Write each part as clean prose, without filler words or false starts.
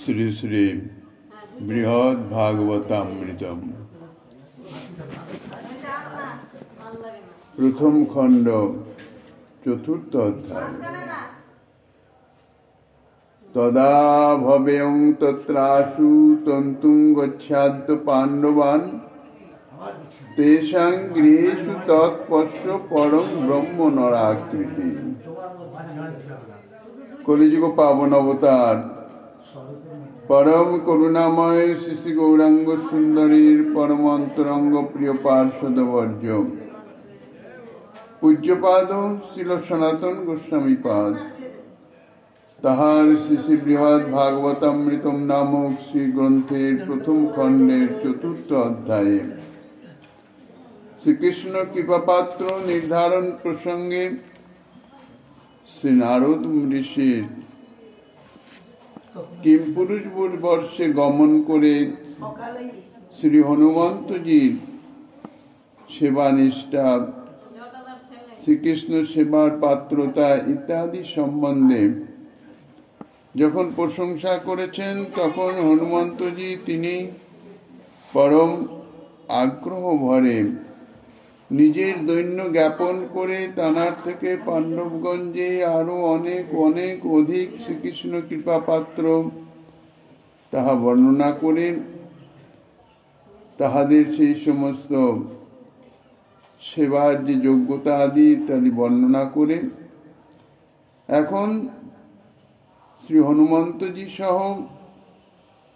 শ্রী শ্রী বৃহৎ ভাগবতামৃতম প্রথম খণ্ড চতুর্থ অধ্যায়। তদা ভবেয়ং তত্রাশু তন্তুং গচ্ছাদ্য পাণ্ডবান তেষাং গৃহেষু তৎপশ্য পরম ব্রহ্ম নরাকৃতি। কলিযুগ পাবন অবতার পরম করুণাময় শ্রী গৌরাঙ্গ সুন্দরীর পরম অন্তরঙ্গ প্রিয় পার্শ্বদবর্য পূজ্যপাদ শ্রীল সনাতন গোস্বামী পাদ তাহার শ্রী বৃহৎ ভাগবতামৃতম নামক শ্রী গ্রন্থের প্রথম খণ্ডের চতুর্থ অধ্যায়ে শ্রীকৃষ্ণ কৃপাপাত্র নির্ধারণ প্রসঙ্গে শ্রী নারদ ঋষির কিমপুরুষ বর্ষে গমন করে শ্রী হনুমন্তজির সেবা নিষ্ঠা, শ্রীকৃষ্ণ সেবার পাত্রতা ইত্যাদি সম্বন্ধে যখন প্রশংসা করেছেন, তখন হনুমন্তজি তিনি পরম আগ্রহ ভরে নিজের দৈন্য জ্ঞাপন করে তানার থেকে পাণ্ডবগঞ্জে আরো অনেক অনেক অধিক শ্রীকৃষ্ণ কৃপা পাত্র তাহা বর্ণনা করে তাহাদের সেই সমস্ত সেবার যে যোগ্যতা আদি ইত্যাদি বর্ণনা করে এখন শ্রী হনুমন্তজি সহ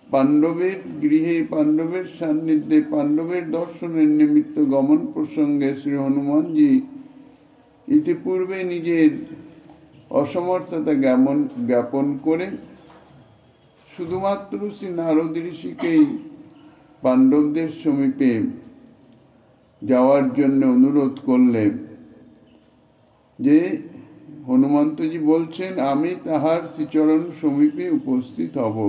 পাণ্ডবের গৃহে, পাণ্ডবের সান্নিধ্যে, পাণ্ডবের দর্শনের নিমিত্ত গমন প্রসঙ্গে শ্রী হনুমানজি ইতিপূর্বে নিজের অসমর্থতা জ্ঞাপন করে শুধুমাত্র শ্রী নারদ ঋষিকেই পাণ্ডবদের সমীপে যাওয়ার জন্য অনুরোধ করলে যে হনুমন্তজি বলছেন, আমি তাহার শ্রীচরণ সমীপে উপস্থিত হব।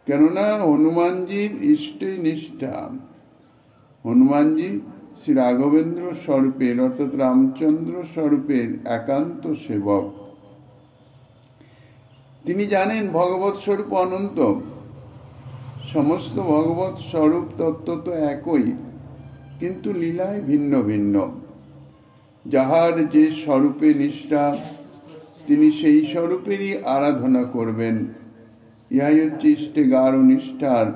কেননা হনুমানজির ইষ্টে নিষ্ঠা, হনুমানজি শ্রী রাঘবেন্দ্র স্বরূপের অর্থাৎ রামচন্দ্র স্বরূপের একান্ত সেবক। তিনি জানেন ভগবৎ স্বরূপ অনন্ত, সমস্ত ভগবৎ স্বরূপ তত্ত্ব তো একই, কিন্তু লীলায় ভিন্ন ভিন্ন। যাহার যে স্বরূপে নিষ্ঠা তিনি সেই স্বরূপেরই আরাধনা করবেন। ইহাই হচ্ছে ইষ্টে গাঢ় নিষ্ঠার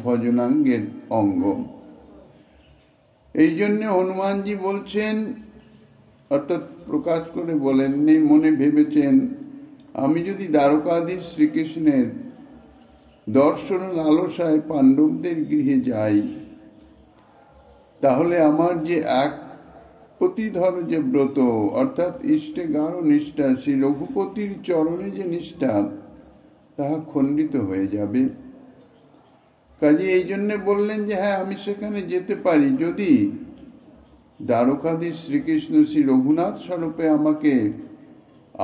ভজনাঙ্গের অঙ্গ। এই জন্য হনুমানজি বলছেন, অর্থাৎ প্রকাশ করে বলেননি, মনে ভেবেছেন, আমি যদি দ্বারকাধীশ শ্রীকৃষ্ণের দর্শন লালসায় পাণ্ডবদের গৃহে যাই, তাহলে আমার যে এক পতিধর যে ব্রত অর্থাৎ ইষ্টে গাঢ় নিষ্ঠা, শ্রী রঘুপতির চরণে যে নিষ্ঠা, তাহা খণ্ডিত হয়ে যাবে। কাজে এই জন্য বললেন যে হ্যাঁ, আমি সেখানে যেতে পারি যদি দ্বারকাধীশ শ্রীকৃষ্ণ শ্রী রঘুনাথ স্বরূপে আমাকে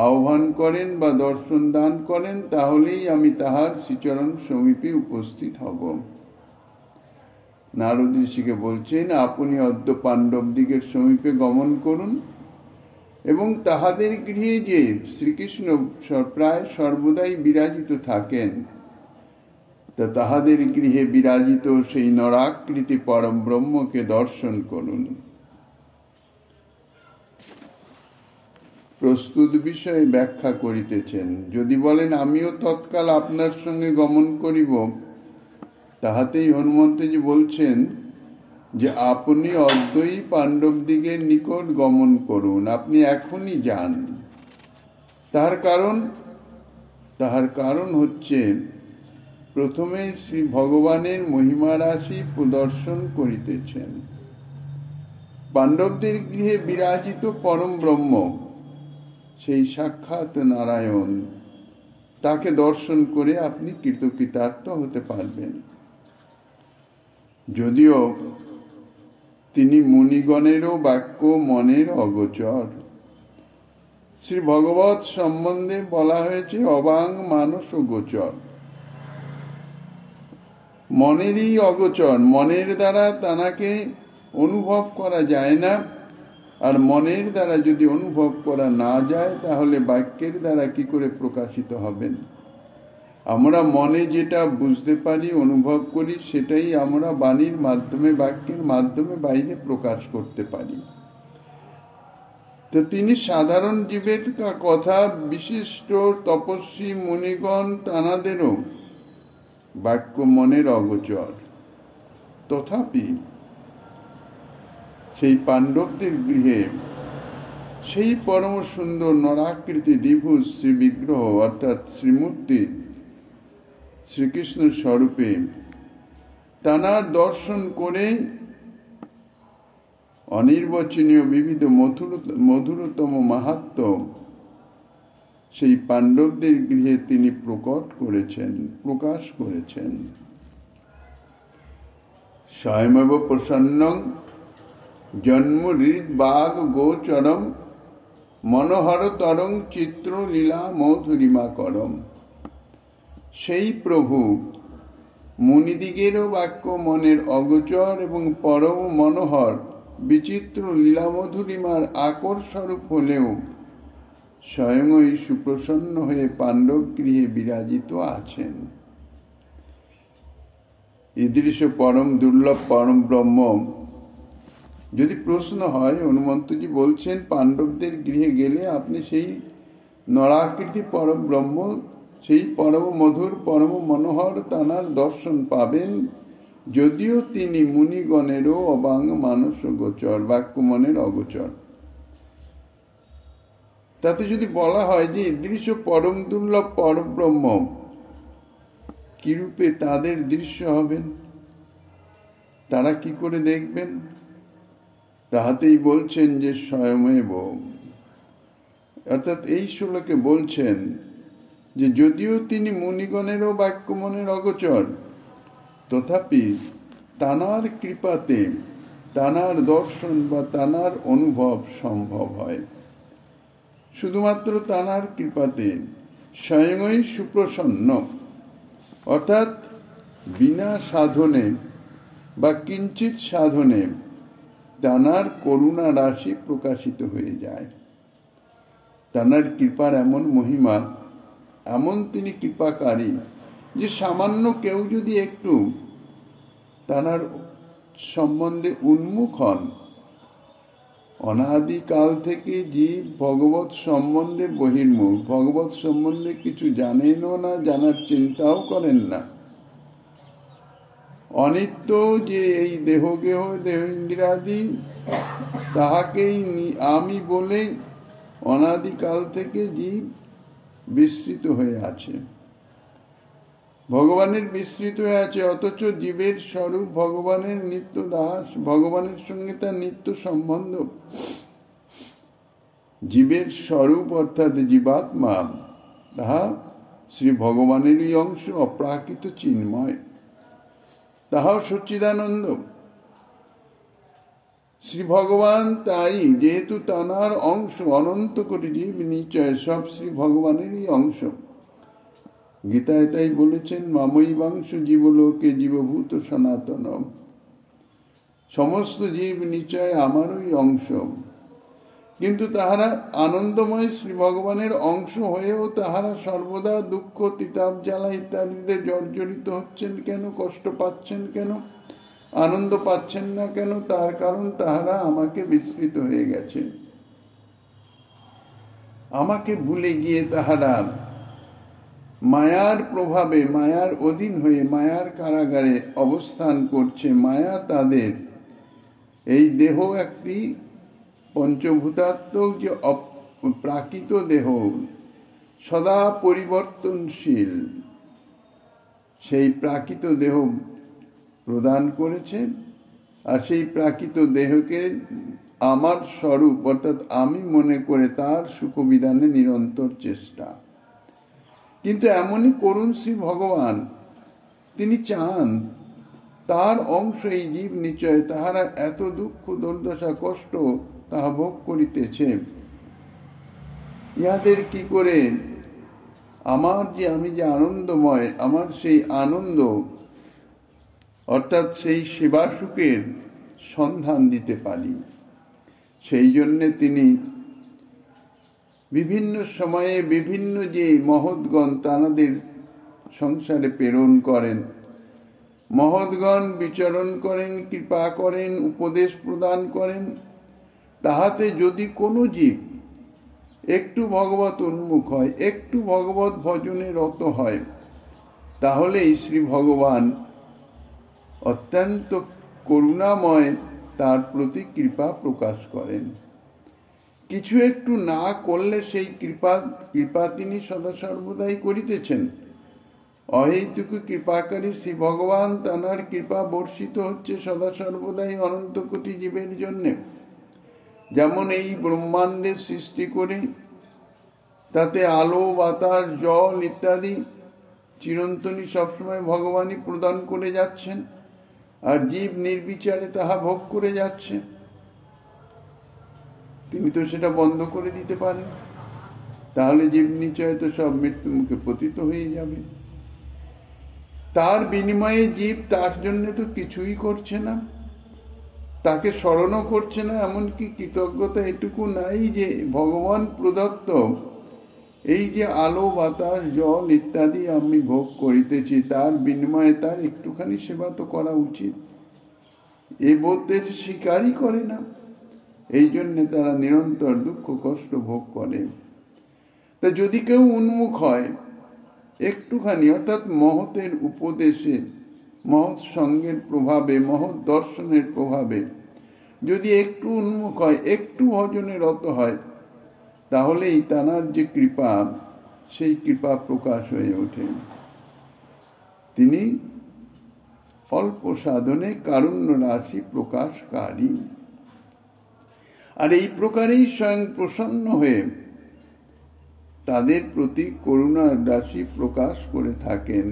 আহ্বান করেন বা দর্শন দান করেন, তাহলেই আমি তাহার শ্রীচরণ সমীপে উপস্থিত হব। নারদ ঋষিকে বলছেন, আপনি অদ্য পাণ্ডবদিগের সমীপে গমন করুন এবং তাহাদের গৃহে যে শ্রীকৃষ্ণ প্রায় সর্বদাই বিরাজিত থাকেন, তা তাহাদের গৃহে বিরাজিত সেই নরাকৃতি পরম ব্রহ্মকে দর্শন করুন। প্রস্তুত বিষয়ে ব্যাখ্যা করিতেছেন। যদি বলেন আমিও তৎকাল আপনার সঙ্গে গমন করিব, তাহাতেই হনুমন্তজি বলছেন যে আপনি অদ্যই পাণ্ডবদিগের নিকট গমন করুন, আপনি এখনই যান। তাহার কারণ হচ্ছে, প্রথমে শ্রী ভগবানের মহিমা রাশি প্রদর্শন করিতেছেন। পাণ্ডবদের গৃহে বিরাজিত পরম ব্রহ্ম, সেই সাক্ষাৎ নারায়ণ, তাকে দর্শন করে আপনি কৃতকৃতার্থ হতে পারবেন। যদিও তিনি মুনিগণেরও বাক্য মনের অগোচর। শ্রী ভগবৎ সম্বন্ধে বলা হয়েছে অবাং মানস গোচর, মনেরই অগোচর। মনের দ্বারা তানাকে অনুভব করা যায় না, আর মনের দ্বারা যদি অনুভব করা না যায়, তাহলে বাক্যের দ্বারা কি করে প্রকাশিত হবেন? আমরা মনে যেটা বুঝতে পারি, অনুভব করি, সেটাই আমরা বাণীর মাধ্যমে, বাক্যের মাধ্যমে বাইরে প্রকাশ করতে পারি। তো তিনি সাধারণ জীবের কথা, বিশিষ্ট তপস্বী মুনিগণ তানাদেরও বাক্য মনের অগোচর। তথাপি সেই পাণ্ডবদের গৃহে সেই পরম সুন্দর নরাকৃতি দ্বিভুজ শ্রী বিগ্রহ অর্থাৎ শ্রীমূর্তি শ্রীকৃষ্ণ স্বরূপে তানার দর্শন করে অনির্বচনীয় বিবিধ মধুরতম মাহাত্ম্য সেই পাণ্ডবদের গৃহে তিনি প্রকাশ করেছেন। স্বয়মেব প্রসন্নং জন্মহৃদ বাগ গোচরম মনোহরতরং চিত্র লীলা মধুরিমা করম। সেই প্রভু মুনিদিগেরও বাক্য মনের অগোচর এবং পরম মনোহর বিচিত্র লীলা মধুরিমার আকর স্বরূপ হলেও স্বয়ংই সুপ্রসন্ন হয়ে পাণ্ডব গৃহে বিরাজিত আছেন। ঈদৃশ পরম দুর্লভ পরম ব্রহ্ম। যদি প্রশ্ন হয়, হনুমন্তজি বলছেন পাণ্ডবদের গৃহে গেলে আপনি সেই নরাকৃতি পরম ব্রহ্ম, সেই পরম মধুর পরম মনোহর তানার দর্শন পাবেন, যদিও তিনি মুনিগণেরও অবাঙ্গ মানস গোচর, বাক্য মনের অগোচর। তাতে যদি বলা হয় যে দৃশ্য পরম দুর্লভ পরম ব্রহ্ম, কিরূপে তাদের দৃশ্য হবেন, তারা কি করে দেখবেন? তাহাতেই বলছেন যে স্বয়মেব, অর্থাৎ এই শ্লোকে বলছেন যে যদিও তিনি মুনিগণেরও বাক্য মনের অগোচর, তথাপি তানার কৃপাতে তানার দর্শন বা তানার অনুভব সম্ভব হয়। শুধুমাত্র তানার কৃপাতে, স্বয়ংই সুপ্রসন্ন, অর্থাৎ বিনা সাধনে বা কিঞ্চিত সাধনে তানার করুণা রাশি প্রকাশিত হয়ে যায়। তানার কৃপার এমন মহিমা, এমন তিনি কৃপাকারী যে সামান্য কেউ যদি একটু তানার সম্বন্ধে উন্মুখ হন, অনাদিকাল থেকে জীব ভগবৎ সম্বন্ধে বহির্মুখ, ভগবৎ সম্বন্ধে কিছু জানেনও না, জানার চিন্তাও করেন না, অনিত্য যে এই দেহগেহ দেহ ইন্দ্রিয়াদি, তাহাকেই আমি বলে অনাদিকাল থেকে জীব বিস্মৃত হয়ে আছে, ভগবানের বিস্মৃত হয়ে আছে। অথচ জীবের স্বরূপ ভগবানের নিত্য দাস, ভগবানের সঙ্গে তার নিত্য সম্বন্ধ। জীবের স্বরূপ অর্থাৎ জীবাত্মা, তাহা শ্রী ভগবানেরই অংশ, অপ্রাকৃত চিন্ময়, তাহাও সচ্চিদানন্দ। শ্রী ভগবান তাই, যেহেতু তানার অংশ, অনন্ত কোটি জীব নিশ্চয় সব শ্রী ভগবানেরই অংশ। গীতায় তাই বলেছেন, মামৈবাংশ জীবলোকে জীবভূত সনাতন, সমস্ত জীব নিশ্চয় আমারই অংশ। কিন্তু তাহারা আনন্দময় শ্রী ভগবানের অংশ হয়েও তাহারা সর্বদা দুঃখ, তিতাব, জ্বালা ইত্যাদিতে জর্জরিত হচ্ছেন কেন, কষ্ট পাচ্ছেন কেন, আনন্দ পাচ্ছেন না কেন? তার কারণ তাহারা আমাকে বিস্মৃত হয়ে গেছে, আমাকে ভুলে গিয়ে তাহারা মায়ার প্রভাবে, মায়ার অধীন হয়ে মায়ার কারাগারে অবস্থান করছে। মায়া তাদের এই দেহ একটি পঞ্চভূতাত্মক যে প্রাকৃত দেহ, সদা পরিবর্তনশীল, সেই প্রাকৃত দেহ প্রদান করেছে। আর সেই প্রাকৃত দেহকে আমার স্বরূপ অর্থাৎ আমি মনে করে তার সুখবিধানে নিরন্তর চেষ্টা। কিন্তু এমনই করুণ শ্রী ভগবান, তিনি চান তার অংশ এই জীব নিশ্চয় তাহারা এত দুঃখ, দুর্দশা, কষ্ট তাহা ভোগ করিতেছে। ইহাদের কি করে আমি যে আনন্দময়, আমার সেই আনন্দ অর্থাৎ সেই সেবা সুখের সন্ধান দিতে পারি। সেই জন্যে তিনি বিভিন্ন সময়ে বিভিন্ন যে মহৎগণ তাঁদের সংসারে প্রেরণ করেন। মহৎগণ বিচরণ করেন, কৃপা করেন, উপদেশ প্রদান করেন। তাহাতে যদি কোনো জীব একটু ভগবত উন্মুখ হয়, একটু ভগবত ভজনে রত হয়, তাহলেই শ্রী ভগবান অত্যন্ত করুণাময় তার প্রতি কৃপা প্রকাশ করেন। কিছু একটু না করলে সেই কৃপা তিনি সদা সর্বদাই করিতেছেন। অহেতুক কৃপাকারী শ্রী ভগবান তাঁর কৃপা বর্ষিত হচ্ছে সদা সর্বদাই অনন্ত কোটি জীবের জন্যে। যেমন এই ব্রহ্মাণ্ডের সৃষ্টি করে তাতে আলো, বাতাস, জল ইত্যাদি চিরন্তনী সবসময় ভগবানই প্রদান করে যাচ্ছেন, আর জীব নির্বিচারে তাহা ভোগ করে যাচ্ছে। তিনি তো সেটা বন্ধ করে দিতে পারেন, তাহলে জীব নিশ্চয় তো সব মৃত্যু মুখে পতিত হয়ে যাবে। তার বিনিময়ে জীব তার জন্য তো কিছুই করছে না, তাকে স্মরণও করছে না, এমনকি কৃতজ্ঞতা এটুকু নাই যে ভগবান প্রদত্ত এই যে আলো, বাতাস, জল ইত্যাদি আমি ভোগ করিতেছি, তার বিনিময়ে তার একটুখানি সেবা তো করা উচিত, এ বোধের স্বীকারই করে না। এই জন্যে তারা নিরন্তর দুঃখ কষ্ট ভোগ করে। তা যদি কেউ উন্মুখ হয় একটুখানি, অর্থাৎ মহতের উপদেশে, মহৎ সঙ্গের প্রভাবে, মহৎ দর্শনের প্রভাবে যদি একটু উন্মুখ হয়, একটু ভজনে রত হয়, তাহলেই তাঁর যে কৃপা, সেই কৃপা প্রকাশ হয়ে ওঠে। তিনি অল্প সাধনে কারুণ্য রাশি প্রকাশকারী। আর এই প্রকারেই স্বয়ং প্রসন্ন হয়ে তাদের প্রতি করুণার রাশি প্রকাশ করে থাকেন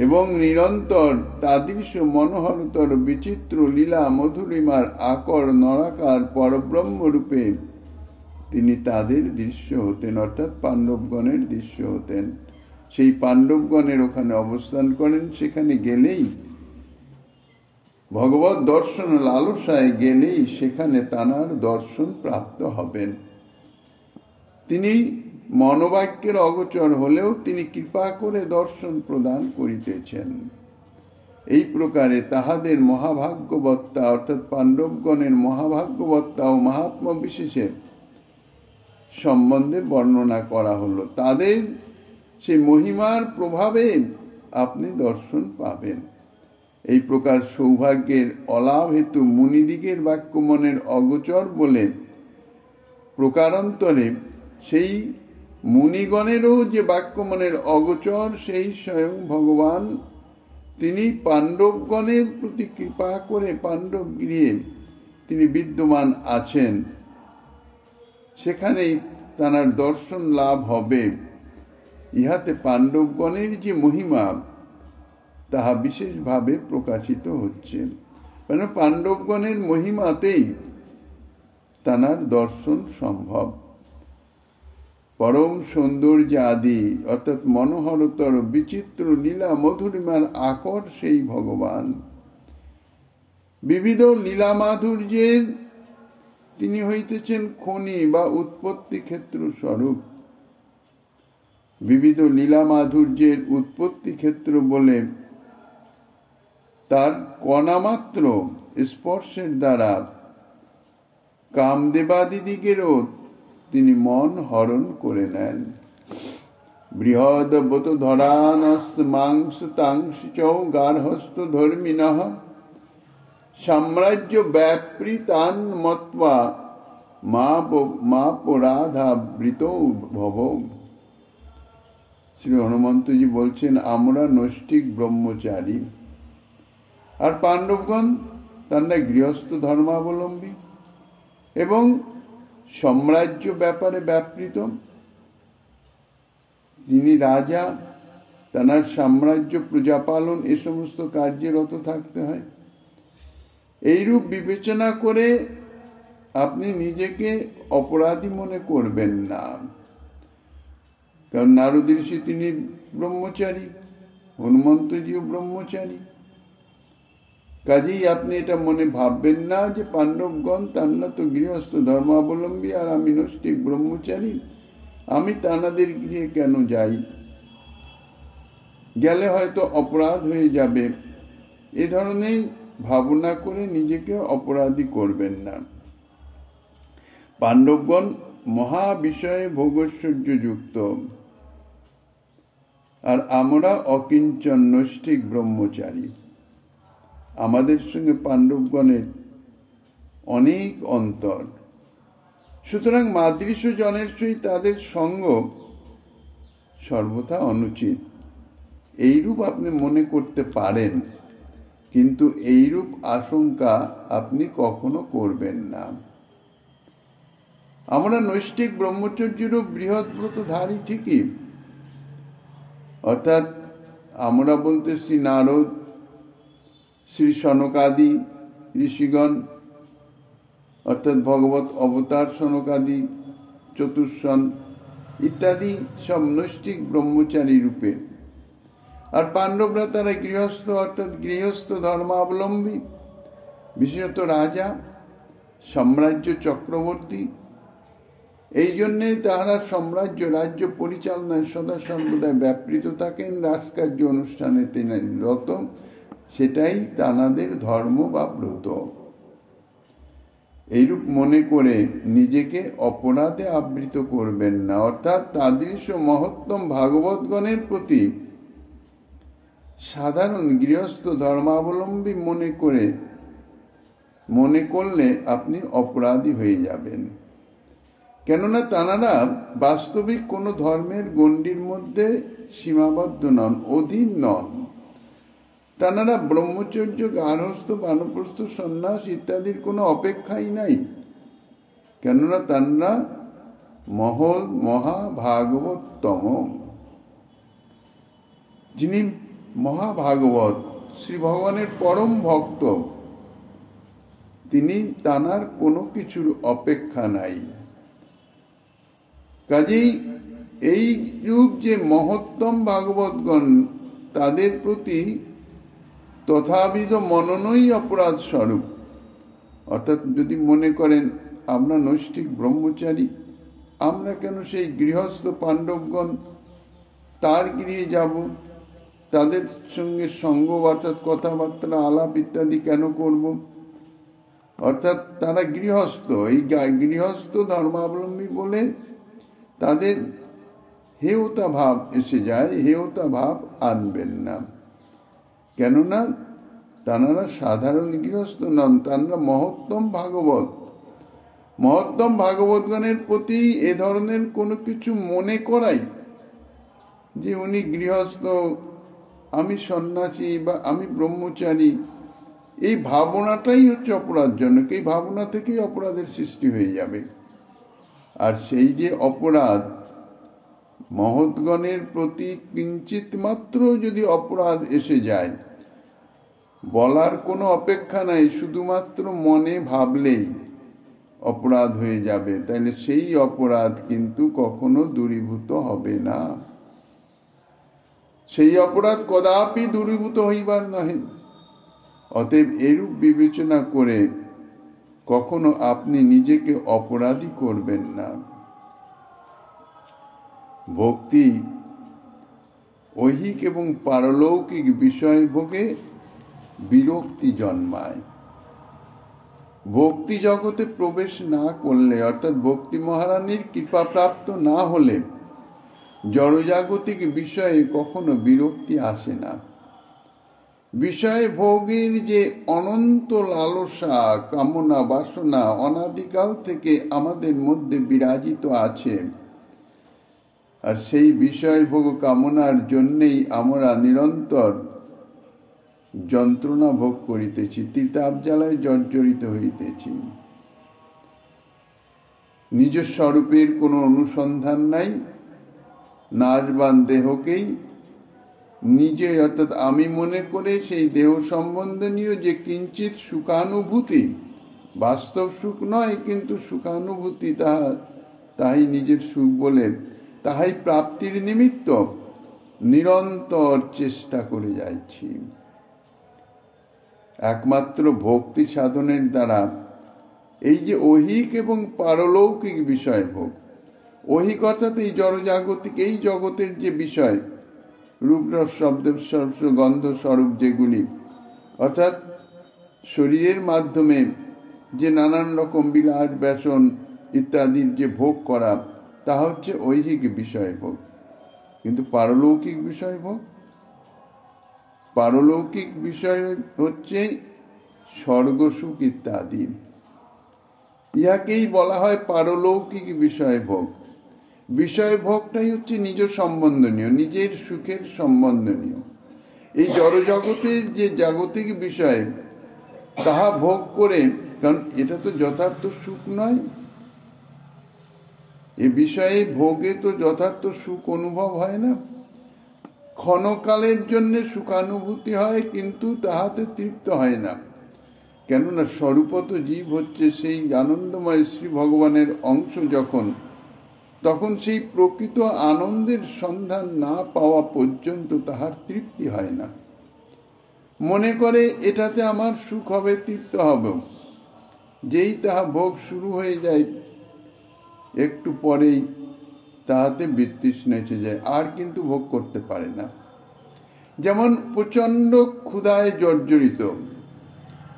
এবং নিরন্তর তাদৃশ মনোহরতর বিচিত্র লীলা মধুরিমার আকর নরাকার পরব্রহ্ম রূপে তিনি তাদের দৃশ্য হতেন, অর্থাৎ পাণ্ডবগণের দৃশ্য হতেন। সেই পাণ্ডবগণের ওখানে অবস্থান করেন, সেখানে গেলেই ভগবত দর্শন লালসায় গেলেই সেখানে তাঁর দর্শন প্রাপ্ত হবেন। তিনি মনোবাক্যের অগোচর হলেও তিনি কৃপা করে দর্শন প্রদান করিতেছেন। এই প্রকারে তাহাদের মহাভাগ্যবত্তা, অর্থাৎ পাণ্ডবগণের মহাভাগ্যবত্তা ও মহাত্মা বিশেষের সম্বন্ধে বর্ণনা করা হলো। তাদের সেই মহিমার প্রভাবে আপনি দর্শন পাবেন। এই প্রকার সৌভাগ্যের অলাভ হেতু মুনিদিগের বাক্য মনের অগোচর বলে প্রকারান্তরে সেই মুনিগণেরও যে বাক্য মনের অগোচর, সেই স্বয়ং ভগবান তিনি পাণ্ডবগণের প্রতি কৃপা করে পাণ্ডব গৃহে তিনি বিদ্যমান আছেন, সেখানেই তাঁর দর্শন লাভ হবে। ইহাতে পাণ্ডবগণের যে মহিমা তাহা বিশেষভাবে প্রকাশিত হচ্ছে, কেন পাণ্ডবগণের মহিমাতেই তাঁর দর্শন সম্ভব। পরম সৌন্দর্য আদি, অর্থাৎ মনোহরতর বিচিত্র লীলা মধুরিমার আকর সেই ভগবান। বিবিধ লীলা মাধুর্যের তিনি হইতেছেন খনি বা উৎপত্তি ক্ষেত্র স্বরূপ। বিবিধ লীলা মাধুর্যের উৎপত্তি ক্ষেত্র বলে তার কণামাত্র স্পর্শের দ্বারা কামদেবাদিদিগেরও তিনি মন হরণ করে নেন। বৃহদ বত ধরানস্ত মাংস তাংশ চৌ গার্হস্থ ধর্মিণঃ সাম্রাজ্য ব্যাপৃতান মত্বা মা পরাধাবৃত ভব। শ্রী হনুমন্তজি বলছেন, আমরা নৈষ্ঠিক ব্রহ্মচারী, আর পাণ্ডবগণ তারা গৃহস্থ ধর্মাবলম্বী এবং সাম্রাজ্য ব্যাপারে ব্যাপৃত। তিনি রাজা, তাঁর সাম্রাজ্য প্রজাপালন এ সমস্ত কার্যে রত থাকতে হয়। এইরূপ বিবেচনা করে আপনি নিজেকে অপরাধী মনে করবেন না, কারণ নারদ ঋষি তিনি ব্রহ্মচারী, হনুমন্তজিও ব্রহ্মচারী। কাজেই আপনি এটা মনে ভাববেন না যে পাণ্ডবগণ তারা তো গৃহস্থ ধর্মাবলম্বী আর আমি নৈষ্ঠিক ব্রহ্মচারী, আমি তাঁদের গৃহে কেন যাই। গেলে হয়তো অপরাধ হয়ে যাবে, এ ধরনের ভাবনা করে নিজেকে অপরাধী করবেন না। পাণ্ডবগণ মহা বিষয়ে ভোগৈশ্বর্যযুক্ত, আর আমরা অকিঞ্চন নৈষ্ঠিক ব্রহ্মচারী। আমাদের সঙ্গে পাণ্ডবগণের অনেক অন্তর। সুতরাং মাদৃশ জনের সহিত তাদের সঙ্গ সর্বথা অনুচিত, এইরূপ আপনি মনে করতে পারেন, কিন্তু এইরূপ আশঙ্কা আপনি কখনো করবেন না। আমরা নৈষ্ঠিক ব্রহ্মচর্যেরও বৃহৎ ব্রতধারী ঠিকই, অর্থাৎ আমরা বলতে শ্রী নারদ, শ্রী সনকাদি ঋষিগণ, অর্থাৎ ভগবত অবতার সনকাদি, চতুর্সন ইত্যাদি সব নৈষ্ঠিক ব্রহ্মচারী রূপে। আর পাণ্ডবরা তারা গৃহস্থ, অর্থাৎ গৃহস্থ ধর্মাবলম্বী, বিশেষত রাজা, সাম্রাজ্য চক্রবর্তী। এই জন্যে তাহারা সাম্রাজ্য রাজ্য পরিচালনায় সদা সর্বদা ব্যাপৃত থাকেন, রাজকার্য অনুষ্ঠানে তিনি রত, সেটাই তাঁদের ধর্ম বা ব্রত। এইরূপ মনে করে নিজেকে অপরাধে আবৃত করবেন না, অর্থাৎ তাদৃশ মহত্তম ভাগবতগণের প্রতি সাধারণ গৃহস্থ ধর্মাবলম্বী মনে করলে আপনি অপরাধী হয়ে যাবেন। কেননা তাঁরা বাস্তবিক কোনো ধর্মের গণ্ডির মধ্যে সীমাবদ্ধ নন, অধীন নন। তাঁরা ব্রহ্মচর্য, গার্হস্থ, বানপ্রস্থ, সন্ন্যাস ইত্যাদির কোনো অপেক্ষাই নাই। কেননা তাঁরা মহাভাগবততম, যিনি মহাভাগবত শ্রী ভগবানের পরম ভক্ত, তিনি তাঁর কোনো কিছুর অপেক্ষা নাই। কাজেই এই রূপ যে মহত্তম ভাগবতগণ, তাদের প্রতি তথাবিধ মননই অপরাধ স্বরূপ। অর্থাৎ যদি মনে করেন আমরা নৈষ্ঠিক ব্রহ্মচারী, আমরা কেন সেই গৃহস্থ পাণ্ডবগণ তার গৃহে যাব, তাদের সঙ্গে সঙ্গ অর্থাৎ কথাবার্তা আলাপ ইত্যাদি কেন করব? অর্থাৎ তারা গৃহস্থ, এই গৃহস্থ ধর্মাবলম্বী বলে তাদের হেয়তা ভাব এসে যায়। হেয়তা ভাব আনবেন না, কেননা তাঁরা সাধারণ গৃহস্থ নন, তাঁরা মহত্তম ভাগবত। মহত্তম ভাগবতগণের প্রতি এ ধরনের কোনো কিছু মনে করাই যে উনি গৃহস্থ, আমি সন্ন্যাসী বা আমি ব্রহ্মচারী, এই ভাবনাটাই হচ্ছে অপরাধজনক। এই ভাবনা থেকেই অপরাধের সৃষ্টি হয়ে যাবে। আর সেই যে অপরাধ, মহৎগণের প্রতি কিঞ্চিত মাত্র যদি অপরাধ এসে যায়, বলার কোনো অপেক্ষা নাই, শুধুমাত্র মনে ভাবলেই অপরাধ হয়ে যাবে, তাহলে সেই অপরাধ কিন্তু কখনো দূরীভূত হবে না। সেই অপরাধ কদাপি দূরীভূত হইবার নহে। অতএব এরূপ বিবেচনা করে কখনো আপনি নিজেকে অপরাধী করবেন না। ভক্তি ঐহিক এবং পারলৌকিক বিষয় ভোগে বিরক্তি জন্মায়। ভক্তি জগতে প্রবেশ না করলে, অর্থাৎ ভক্তি মহারানীর কৃপাপ্রাপ্ত না হলে জড়জাগতিক বিষয়ে কখনো বিরক্তি আসে না। বিষয় ভোগের যে অনন্ত লালসা, কামনা, বাসনা অনাদিকাল থেকে আমাদের মধ্যে বিরাজিত আছে, আর সেই বিষয় ভোগ কামনার জন্যেই আমরা নিরন্তর যন্ত্রণা ভোগ করিতেছি, তিতাব জ্বালায় জর্জরিত হইতেছি। নিজ স্বরূপের কোনো অনুসন্ধান নাই। নাশবান দেহকেই নিজে অর্থাৎ আমি মনে করে সেই দেহ সম্বন্ধনীয় যে কিঞ্চিত সুখানুভূতি, বাস্তব সুখ নয় কিন্তু সুখানুভূতি, তাহাই নিজের সুখ বলে, তাহাই প্রাপ্তির নিমিত্ত নিরন্তর চেষ্টা করে যাচ্ছি। একমাত্র ভক্তি সাধনের দ্বারা এই যে ঐহিক এবং পারলৌকিক বিষয় ভোগ, ঐহিক অর্থাৎ এই জড়জাগতিক এই জগতের যে বিষয়, রূপ রস শব্দ স্পর্শ গন্ধ স্বরূপ যেগুলি, অর্থাৎ শরীরের মাধ্যমে যে নানান রকম বিলাস ব্যসন ইত্যাদির যে ভোগ করা, তা হচ্ছে ঐহিক বিষয় ভোগ। কিন্তু পারলৌকিক বিষয় ভোগ, পারলৌকিক বিষয় হচ্ছে স্বর্গসুখ ইত্যাদি। ইহাকেই বলা হয় পারলৌকিক বিষয় ভোগ। বিষয় ভোগটাই হচ্ছে নিজ সম্বন্ধনীয়, নিজের সুখের সম্বন্ধনীয়। এই জড়জগতের যে জাগতিক বিষয়, তাহা ভোগ করে, কারণ এটা তো যথার্থ সুখ নয়, এ বিষয়ে ভোগে তো যথার্থ সুখ অনুভব হয় না। ক্ষণকালের জন্য সুখানুভূতি হয়, কিন্তু তাহাতে তৃপ্ত হয় না। কেননা স্বরূপত জীব হচ্ছে সেই আনন্দময় শ্রী ভগবানের অংশ। তখন সেই প্রকৃত আনন্দের সন্ধান না পাওয়া পর্যন্ত তাহার তৃপ্তি হয় না। মনে করে এটাতে আমার সুখ হবে, তৃপ্ত হবে। যেই তাহা ভোগ শুরু হয়ে যায়, একটু পরেই তাহাতে বিতৃষ্ণা এসে যায়, আর কিন্তু ভোগ করতে পারে না। যেমন প্রচণ্ড ক্ষুধায় জর্জরিত,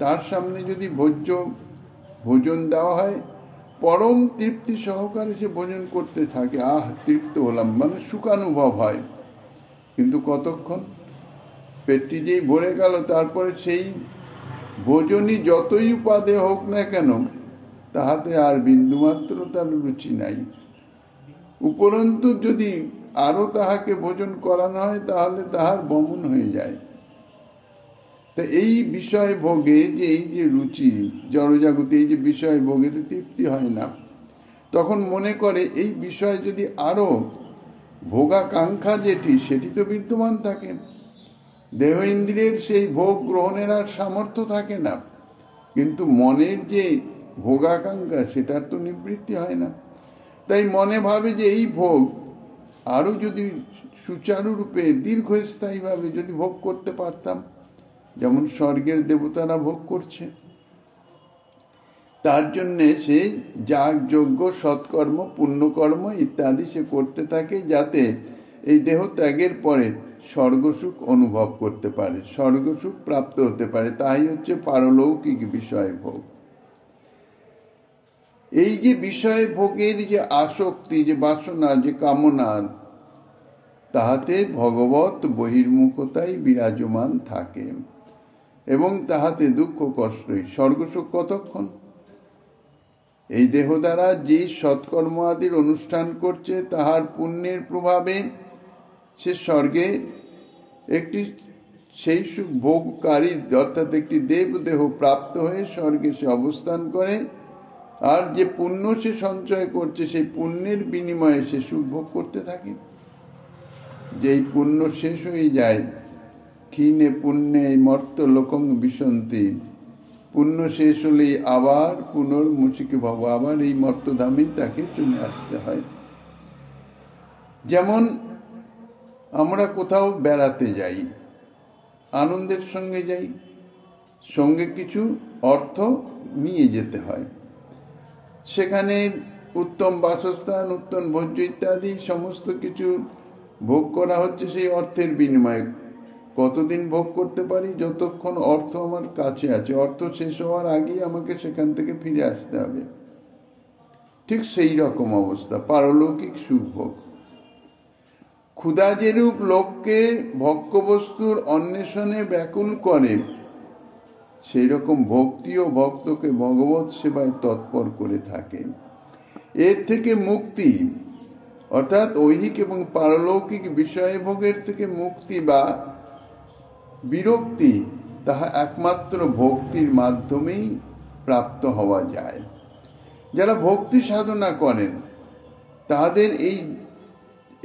তার সামনে যদি ভোজন দেওয়া হয়, পরম তৃপ্তি সহকারে সে ভোজন করতে থাকে, তৃপ্ত হলাম, মানে সুখানুভব হয়। কিন্তু কতক্ষণ, পেটটি যেই ভরে গেল, তারপরে সেই ভোজনই যতই উপাদে হোক না কেন, তাহাতে আর বিন্দুমাত্র তার রুচি নাই। উপরন্তু যদি আরো তাহাকে ভোজন করানো হয়, তাহলে তাহার বমন হয়ে যায়। তা এই বিষয় ভোগে যে এই যে রুচি, জড়জাগতে এই যে বিষয় ভোগে তৃপ্তি হয় না, তখন মনে করে এই বিষয় যদি আরো ভোগাকাঙ্ক্ষা সেটি তো বিদ্যমান থাকে। দেহ ইন্দ্রিয়ের সেই ভোগ গ্রহণের আর সামর্থ্য থাকে না, কিন্তু মনের যে ভোগাকাঙ্ক্ষা সেটার তো নিবৃত্তি হয় না। তাই মনে ভাবে যে এই ভোগ আরো যদি সুচারুরূপে দীর্ঘস্থায়ীভাবে যদি ভোগ করতে পারতাম, যেমন স্বর্গের দেবতারা ভোগ করছে, তার জন্যে সে যাগ যজ্ঞ সৎকর্ম পুণ্যকর্ম ইত্যাদি সে করতে থাকে, যাতে এই দেহ ত্যাগের পরে স্বর্গসুখ অনুভব করতে পারে, স্বর্গসুখ প্রাপ্ত হতে পারে। তাই হচ্ছে পারলৌকিক বিষয় ভোগ। এই যে বিষয় ভোগের যে আসক্তি, যে বাসনা, যে কামনা, তাহাতে ভগবত বহির্মুখতাই বিরাজমান থাকে এবং তাহাতে দুঃখ কষ্টই। স্বর্গসুখ কতক্ষণ? এই দেহ দ্বারা যে সৎকর্ম আদির অনুষ্ঠান করছে, তাহার পুণ্যের প্রভাবে সে স্বর্গে একটি সেই সুখ ভোগকারী, অর্থাৎ একটি দেবদেহ প্রাপ্ত হয়ে স্বর্গে সে অবস্থান করে। আর যে পুণ্য সে সঞ্চয় করছে, সেই পুণ্যের বিনিময়ে সে সুখ ভোগ করতে থাকে। যেই পুণ্য শেষ হয়ে যায়, ক্ষীণে পুণ্যে মর্ত লোকং বিশন্তি, পুণ্য শেষ হলেই আবার পুনর্মুচিকে ভব, আবার এই মর্তধামেই তাকে চলে আসতে হয়। যেমন আমরা কোথাও বেড়াতে যাই, আনন্দের সঙ্গে যাই, সঙ্গে কিছু অর্থ নিয়ে যেতে হয়। সেখানে উত্তম বাসস্থান, উত্তম ভোজ্য ইত্যাদি সমস্ত কিছু ভোগ করা হচ্ছে সেই অর্থের বিনিময়ে। কতদিন ভোগ করতে পারি? যতক্ষণ অর্থ আমার কাছে আছে। অর্থ শেষ হওয়ার আগেই আমাকে সেখান থেকে ফিরে আসতে হবে। ঠিক সেই রকম অবস্থা পারলৌকিক সুখ ভোগ। ক্ষুধা যেরূপ লোককে ভক্ষ্যবস্তুর অন্বেষণে ব্যাকুল করে, সেই রকম ভক্তিও ভক্তকে ভগবত সেবায় তৎপর করে থাকে। এর থেকে মুক্তি, অর্থাৎ ঐহিক এবং পারলৌকিক বিষয় ভোগের থেকে মুক্তি বা বিরক্তি, তাহা একমাত্র ভক্তির মাধ্যমেই প্রাপ্ত হওয়া যায়। যারা ভক্তি সাধনা করেন, তাদের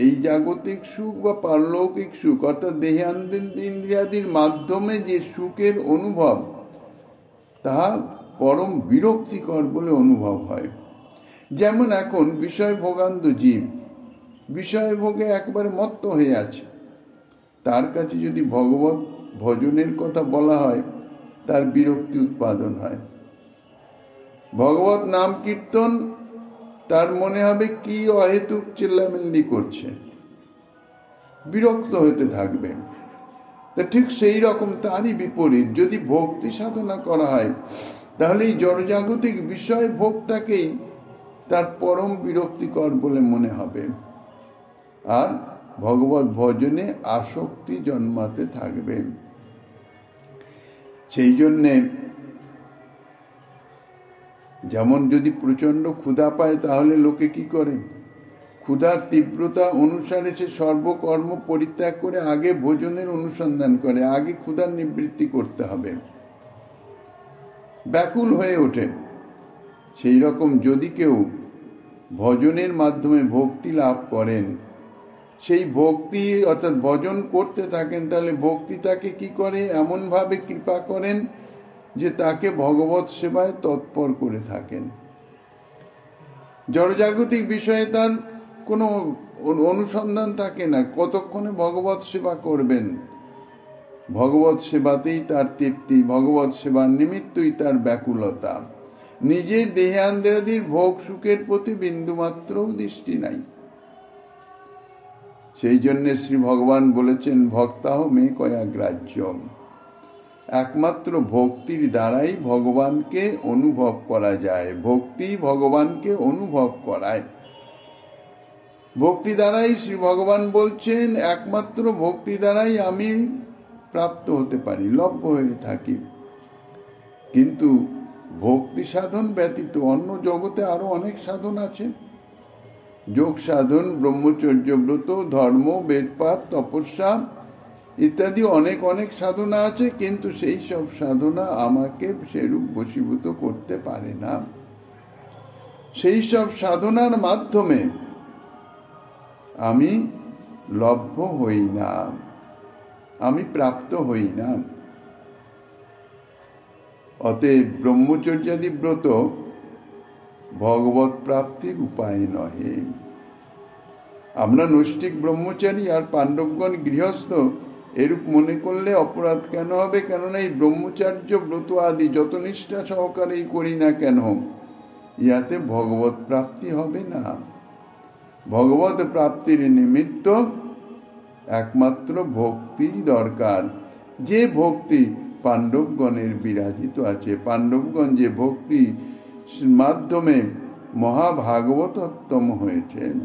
এই জাগতিক সুখ বা পারলৌকিক সুখ, অর্থাৎ দেহান্দ্রিয়াদির মাধ্যমে যে সুখের অনুভব, তাহা পরম বিরক্তিকর বলে অনুভব হয়। যেমন এখন বিষয় ভোগান্ত জীব বিষয় ভোগে একবারে মত্ত হয়ে আছে, তার কাছে যদি ভগবত ভজনের কথা বলা হয়, তার বিরক্তি উৎপাদন হয়। ভগবত নাম কীর্তন, তার মনে হবে কি অহেতুক চিল্লামিল্লি করছে। বিরক্ত হতে থাকবে। তা ঠিক সেই রকম তারই বিপরীত, যদি ভক্তি সাধনা করা হয় তাহলে এই জড়জাগতিক বিষয় ভোগটাকেই তার পরম বিরক্তিকর বলে মনে হবে, আর ভগবত ভজনে আসক্তি জন্মাতে থাকবে। সেই জন্যে যেমন যদি প্রচন্ড ক্ষুধা পায় তাহলে লোকে কি করে, ক্ষুধার তীব্রতা অনুসারে সে সর্বকর্ম পরিত্যাগ করে আগে ভোজনের অনুসন্ধান করে, আগে ক্ষুধার নিবৃত্তি করতে হবে, ব্যাকুল হয়ে ওঠে। সেই রকম যদি কেউ ভজনের মাধ্যমে ভক্তি লাভ করেন, সেই ভক্তি অর্থাৎ ভজন করতে থাকেন, তাহলে ভক্তি তাকে কি করে, এমনভাবে কৃপা করেন যে তাকে ভগবত সেবায় তৎপর করে থাকেন। জড়জাগতিক বিষয়ে তার কোনো অনুসন্ধান থাকে না, কতক্ষণে ভগবত সেবা করবেন। ভগবত সেবাতেই তার তৃপ্তি, ভগবত সেবার নিমিত্তই তার ব্যাকুলতা। নিজের দেহান্দেরাদির ভোগ সুখের প্রতি বিন্দুমাত্রও দৃষ্টি নাই। সেই জন্য শ্রী ভগবান বলেছেন, ভক্তাহ মে কয়া গ্রাহ্যম। একমাত্র ভক্তির দ্বারাই ভগবানকে অনুভব করা যায়, ভক্তি ভগবানকে অনুভব করায়। ভক্তি দ্বারাই শ্রী ভগবান বলছেন, একমাত্র ভক্তি দ্বারাই আমি প্রাপ্ত হতে পারি, লভ্য হয়ে থাকি। কিন্তু ভক্তি সাধন ব্যতীত অন্য জগতে আরো অনেক সাধন আছে, যোগ সাধন, ব্রহ্মচর্য ব্রত, ধর্ম, বেদপাঠ, তপস্যা ইত্যাদি অনেক অনেক সাধনা আছে, কিন্তু সেই সব সাধনা আমাকে সেরূপ বশীভূত করতে পারে না। সেই সব সাধনার মাধ্যমে আমি লভ্য হই না, আমি প্রাপ্ত হই না। অতএব ব্রহ্মচর্যাদি ব্রত ভগবত প্রাপ্তির উপায় নহে। আমরা নৈষ্ঠিক ব্রহ্মচারী আর পাণ্ডবগণ গৃহস্থ এরূপ মনে করলে অপরাধ কেন হবে? কেননা এই ব্রহ্মচার্য ব্রত আদি যত নিষ্ঠা সহকারেই করি না কেন, ইহাতে ভগবত প্রাপ্তি হবে না। ভগবত প্রাপ্তির নিমিত্ত একমাত্র ভক্তি দরকার, যে ভক্তি পাণ্ডবগণের বিরাজিত আছে। পাণ্ডবগণ যে ভক্তি মাধ্যমে মহাভাগবতোত্তম হয়েছেন।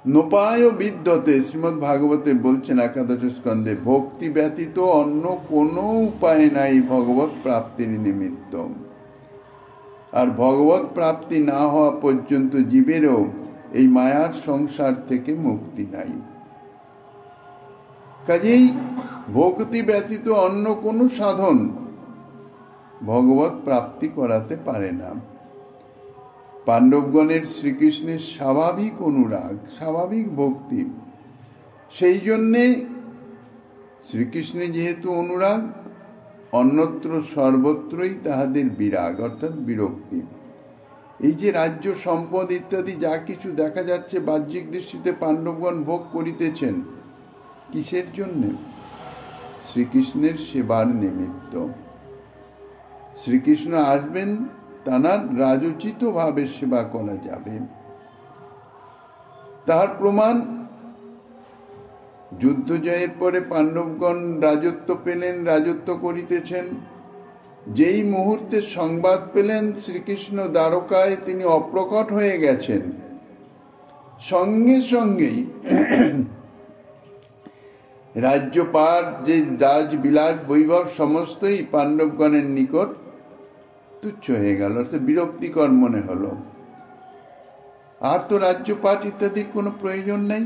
নোপায় বিদ্যতে, শ্রীমদ্ ভাগবতে বলছেন একাদশ স্কন্ধে, ভক্তি ব্যতীত অন্য কোনো উপায় নাই ভগবত প্রাপ্তির নিমিত্ত। আর ভগবত প্রাপ্তি না হওয়া পর্যন্ত জীবেরও এই মায়ার সংসার থেকে মুক্তি নাই। কাজেই ভক্তি ব্যতীত অন্য কোনো সাধন ভগবত প্রাপ্তি করাতে পারে না। পাণ্ডবগণের শ্রীকৃষ্ণের স্বাভাবিক অনুরাগ, স্বাভাবিক ভক্তি, সেই জন্যে শ্রীকৃষ্ণের যেহেতু অনুরাগ, অন্যত্র সর্বত্রই তাহাদের বিরাগ অর্থাৎ বিরক্তি। এই যে রাজ্য সম্পদ ইত্যাদি যা কিছু দেখা যাচ্ছে বাহ্যিক দৃষ্টিতে পাণ্ডবগণ ভোগ করিতেছেন, কিসের জন্যে? শ্রীকৃষ্ণের সেবার নিমিত্ত। শ্রীকৃষ্ণ আসবেন, তাঁর রাজোচিত ভাবে সেবা করা যাবে। তার প্রমাণ যুদ্ধ জয়ের পরে পাণ্ডবগণ রাজত্ব পেলেন, রাজত্ব করিতেছেন। যেই মুহূর্তে সংবাদ পেলেন শ্রীকৃষ্ণ দ্বারকায় তিনি অপ্রকট হয়ে গেছেন, সঙ্গে সঙ্গেই রাজ্যপাট, যে রাজবিলাস বৈভব সমস্তই পাণ্ডবগণের নিকট তুচ্ছ হয়ে গেল, অর্থাৎ বিরক্তিকর মনে হলো। আর তো রাজ্যপাট ইত্যাদির কোনো প্রয়োজন নেই,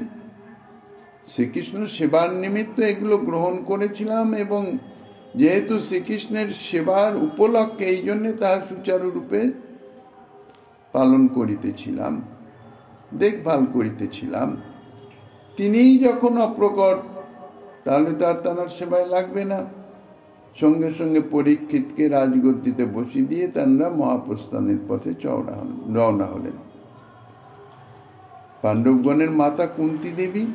শ্রীকৃষ্ণ সেবার নিমিত্ত এগুলো গ্রহণ করেছিলাম, এবং যেহেতু শ্রীকৃষ্ণের সেবার উপলক্ষে এই জন্যে তাহা সুচারুরূপে পালন করিতেছিলাম, দেখভাল করিতেছিলাম। তিনিই যখন অপ্রকট, তাহলে তার তাঁর সেবায় লাগবে না। সঙ্গে সঙ্গে পরীক্ষিতকে রাজগদ্দিতে বসিয়ে দিয়ে তাঁরা মহাপ্রস্থানের পথে রওনা হলেন। পাণ্ডবগণের মাতা কুন্তী দেবী,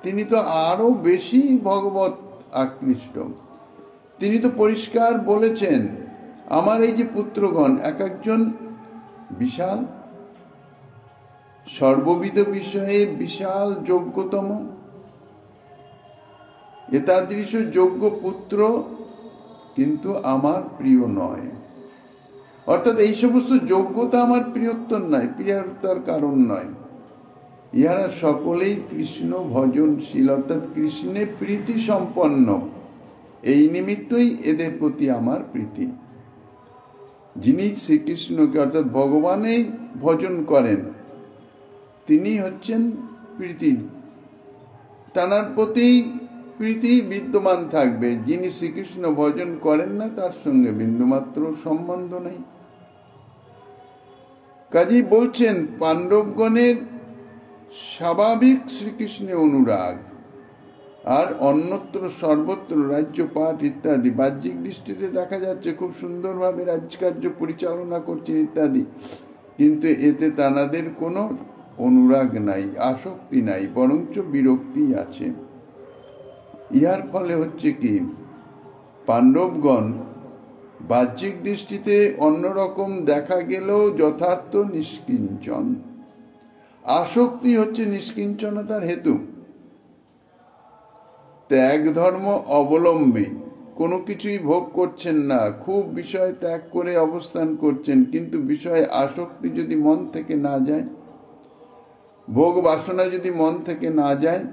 তিনি তো আরো বেশি ভগবত আকৃষ্ট। তিনি তো পরিষ্কার বলেছেন, আমার এই যে পুত্রগণ এক একজন বিশাল সর্ববিধ বিষয়ে বিশাল যোগ্যতম, এতাদৃশ যোগ্য পুত্র কিন্তু আমার প্রিয় নয়। অর্থাৎ এই সমস্ত যোগ্যতা আমার প্রিয়ত্তর নয়, প্রিয়তার কারণ নয়। ইহারা সকলেই কৃষ্ণ ভজনশীল, অর্থাৎ কৃষ্ণে প্রীতি সম্পন্ন। এই নিমিত্তই এদের প্রতি আমার প্রীতি। যিনি শ্রীকৃষ্ণকে অর্থাৎ ভগবানের ভজন করেন তিনি হচ্ছেন প্রীতি, তাঁর প্রতি প্রীতি বিদ্যমান থাকবে। যিনি শ্রীকৃষ্ণ ভজন করেন না তার সঙ্গে বিন্দুমাত্র সম্বন্ধ নেই। কাজী বলছেন পাণ্ডবগণের স্বাভাবিক শ্রীকৃষ্ণে অনুরাগ, আর অন্যত্র সর্বত্র রাজ্য পাঠ ইত্যাদি বাহ্যিক দৃষ্টিতে দেখা যাচ্ছে খুব সুন্দরভাবে রাজকার্য পরিচালনা করছেন ইত্যাদি, কিন্তু এতে তাঁদের কোনো অনুরাগ নাই, আসক্তি নাই, বরঞ্চ বিরক্তি আছে। ইহার ফলে হচ্ছে কি, পাণ্ডবগণ বাহ্যিক দৃষ্টিতে অন্যরকম দেখা গেলেও যথার্থ নিষ্কিঞ্চন। আসক্তি হচ্ছে নিষ্কিঞ্চনতার হেতু। ত্যাগ ধর্ম অবলম্বী, কোনো কিছুই ভোগ করছেন না, খুব বিষয় ত্যাগ করে অবস্থান করছেন, কিন্তু বিষয়ে আসক্তি যদি মন থেকে না যায়, ভোগ বাসনা যদি মন থেকে না যায়,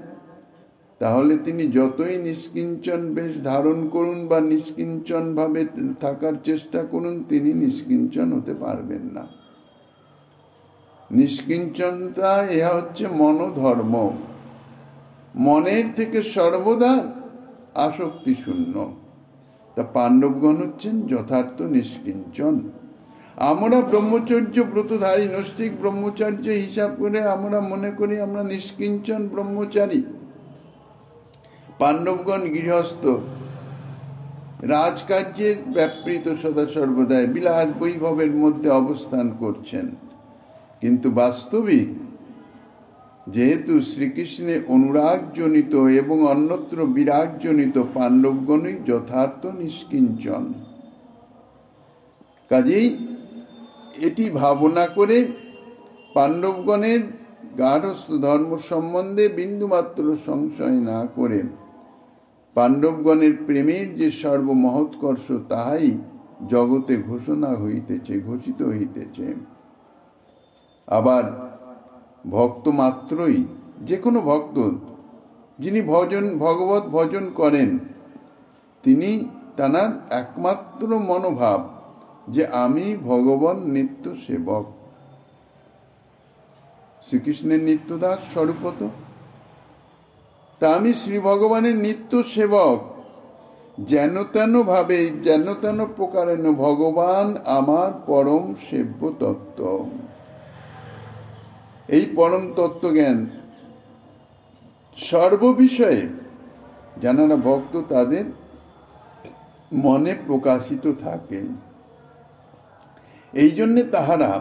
তাহলে তিনি যতই নিষ্কিঞ্চন বেশ ধারণ করুন বা নিষ্কিঞ্চন ভাবে থাকার চেষ্টা করুন, তিনি নিষ্কিঞ্চন হতে পারবেন না। নিষ্কিঞ্চনতা ইহা হচ্ছে মনোধর্ম, মনের থেকে সর্বদা আসক্তি শূন্য। তা পাণ্ডবগণ হচ্ছেন যথার্থ নিষ্কিঞ্চন। আমরা ব্রহ্মচর্য ব্রতধারী নৈষ্ঠিক ব্রহ্মচর্য হিসাব করে আমরা মনে করি আমরা নিষ্কিঞ্চন ব্রহ্মচারী। পাণ্ডবগণ গৃহস্থ, রাজকার্যের ব্যাপৃত সদা সর্বদাই বিলাস বৈভবের মধ্যে অবস্থান করছেন, কিন্তু বাস্তবিক যেহেতু শ্রীকৃষ্ণে অনুরাগজনিত এবং অন্যত্র বিরাগজনিত, পাণ্ডবগণই যথার্থ নিষ্কিঞ্চন। কাজেই এটি ভাবনা করে পাণ্ডবগণের গার্হস্থ ধর্ম সম্বন্ধে বিন্দুমাত্র সংশয় না করে পাণ্ডবগণের প্রেমের যে সর্বমহৎকর্ষ তাহাই জগতে ঘোষণা হইতেছে, ঘোষিত হইতেছে। আবার ভক্ত মাত্রই, যে কোনো ভক্ত যিনি ভগবত ভজন করেন, তিনি তাঁর একমাত্র মনোভাব যে আমি ভগবান নিত্য সেবক, শ্রীকৃষ্ণের নিত্যদাস স্বরূপত, তা আমি শ্রী ভগবানের নিত্য সেবক। যেন তেন ভাবে যেন তেন প্রকারেণ ভগবান আমার পরম সেব্য তত্ত্ব। এই পরম তত্ত্বজ্ঞান সর্ববিষয়ে যারা ভক্ত তাদের মনে প্রকাশিত থাকে। এই জন্যে তাহারা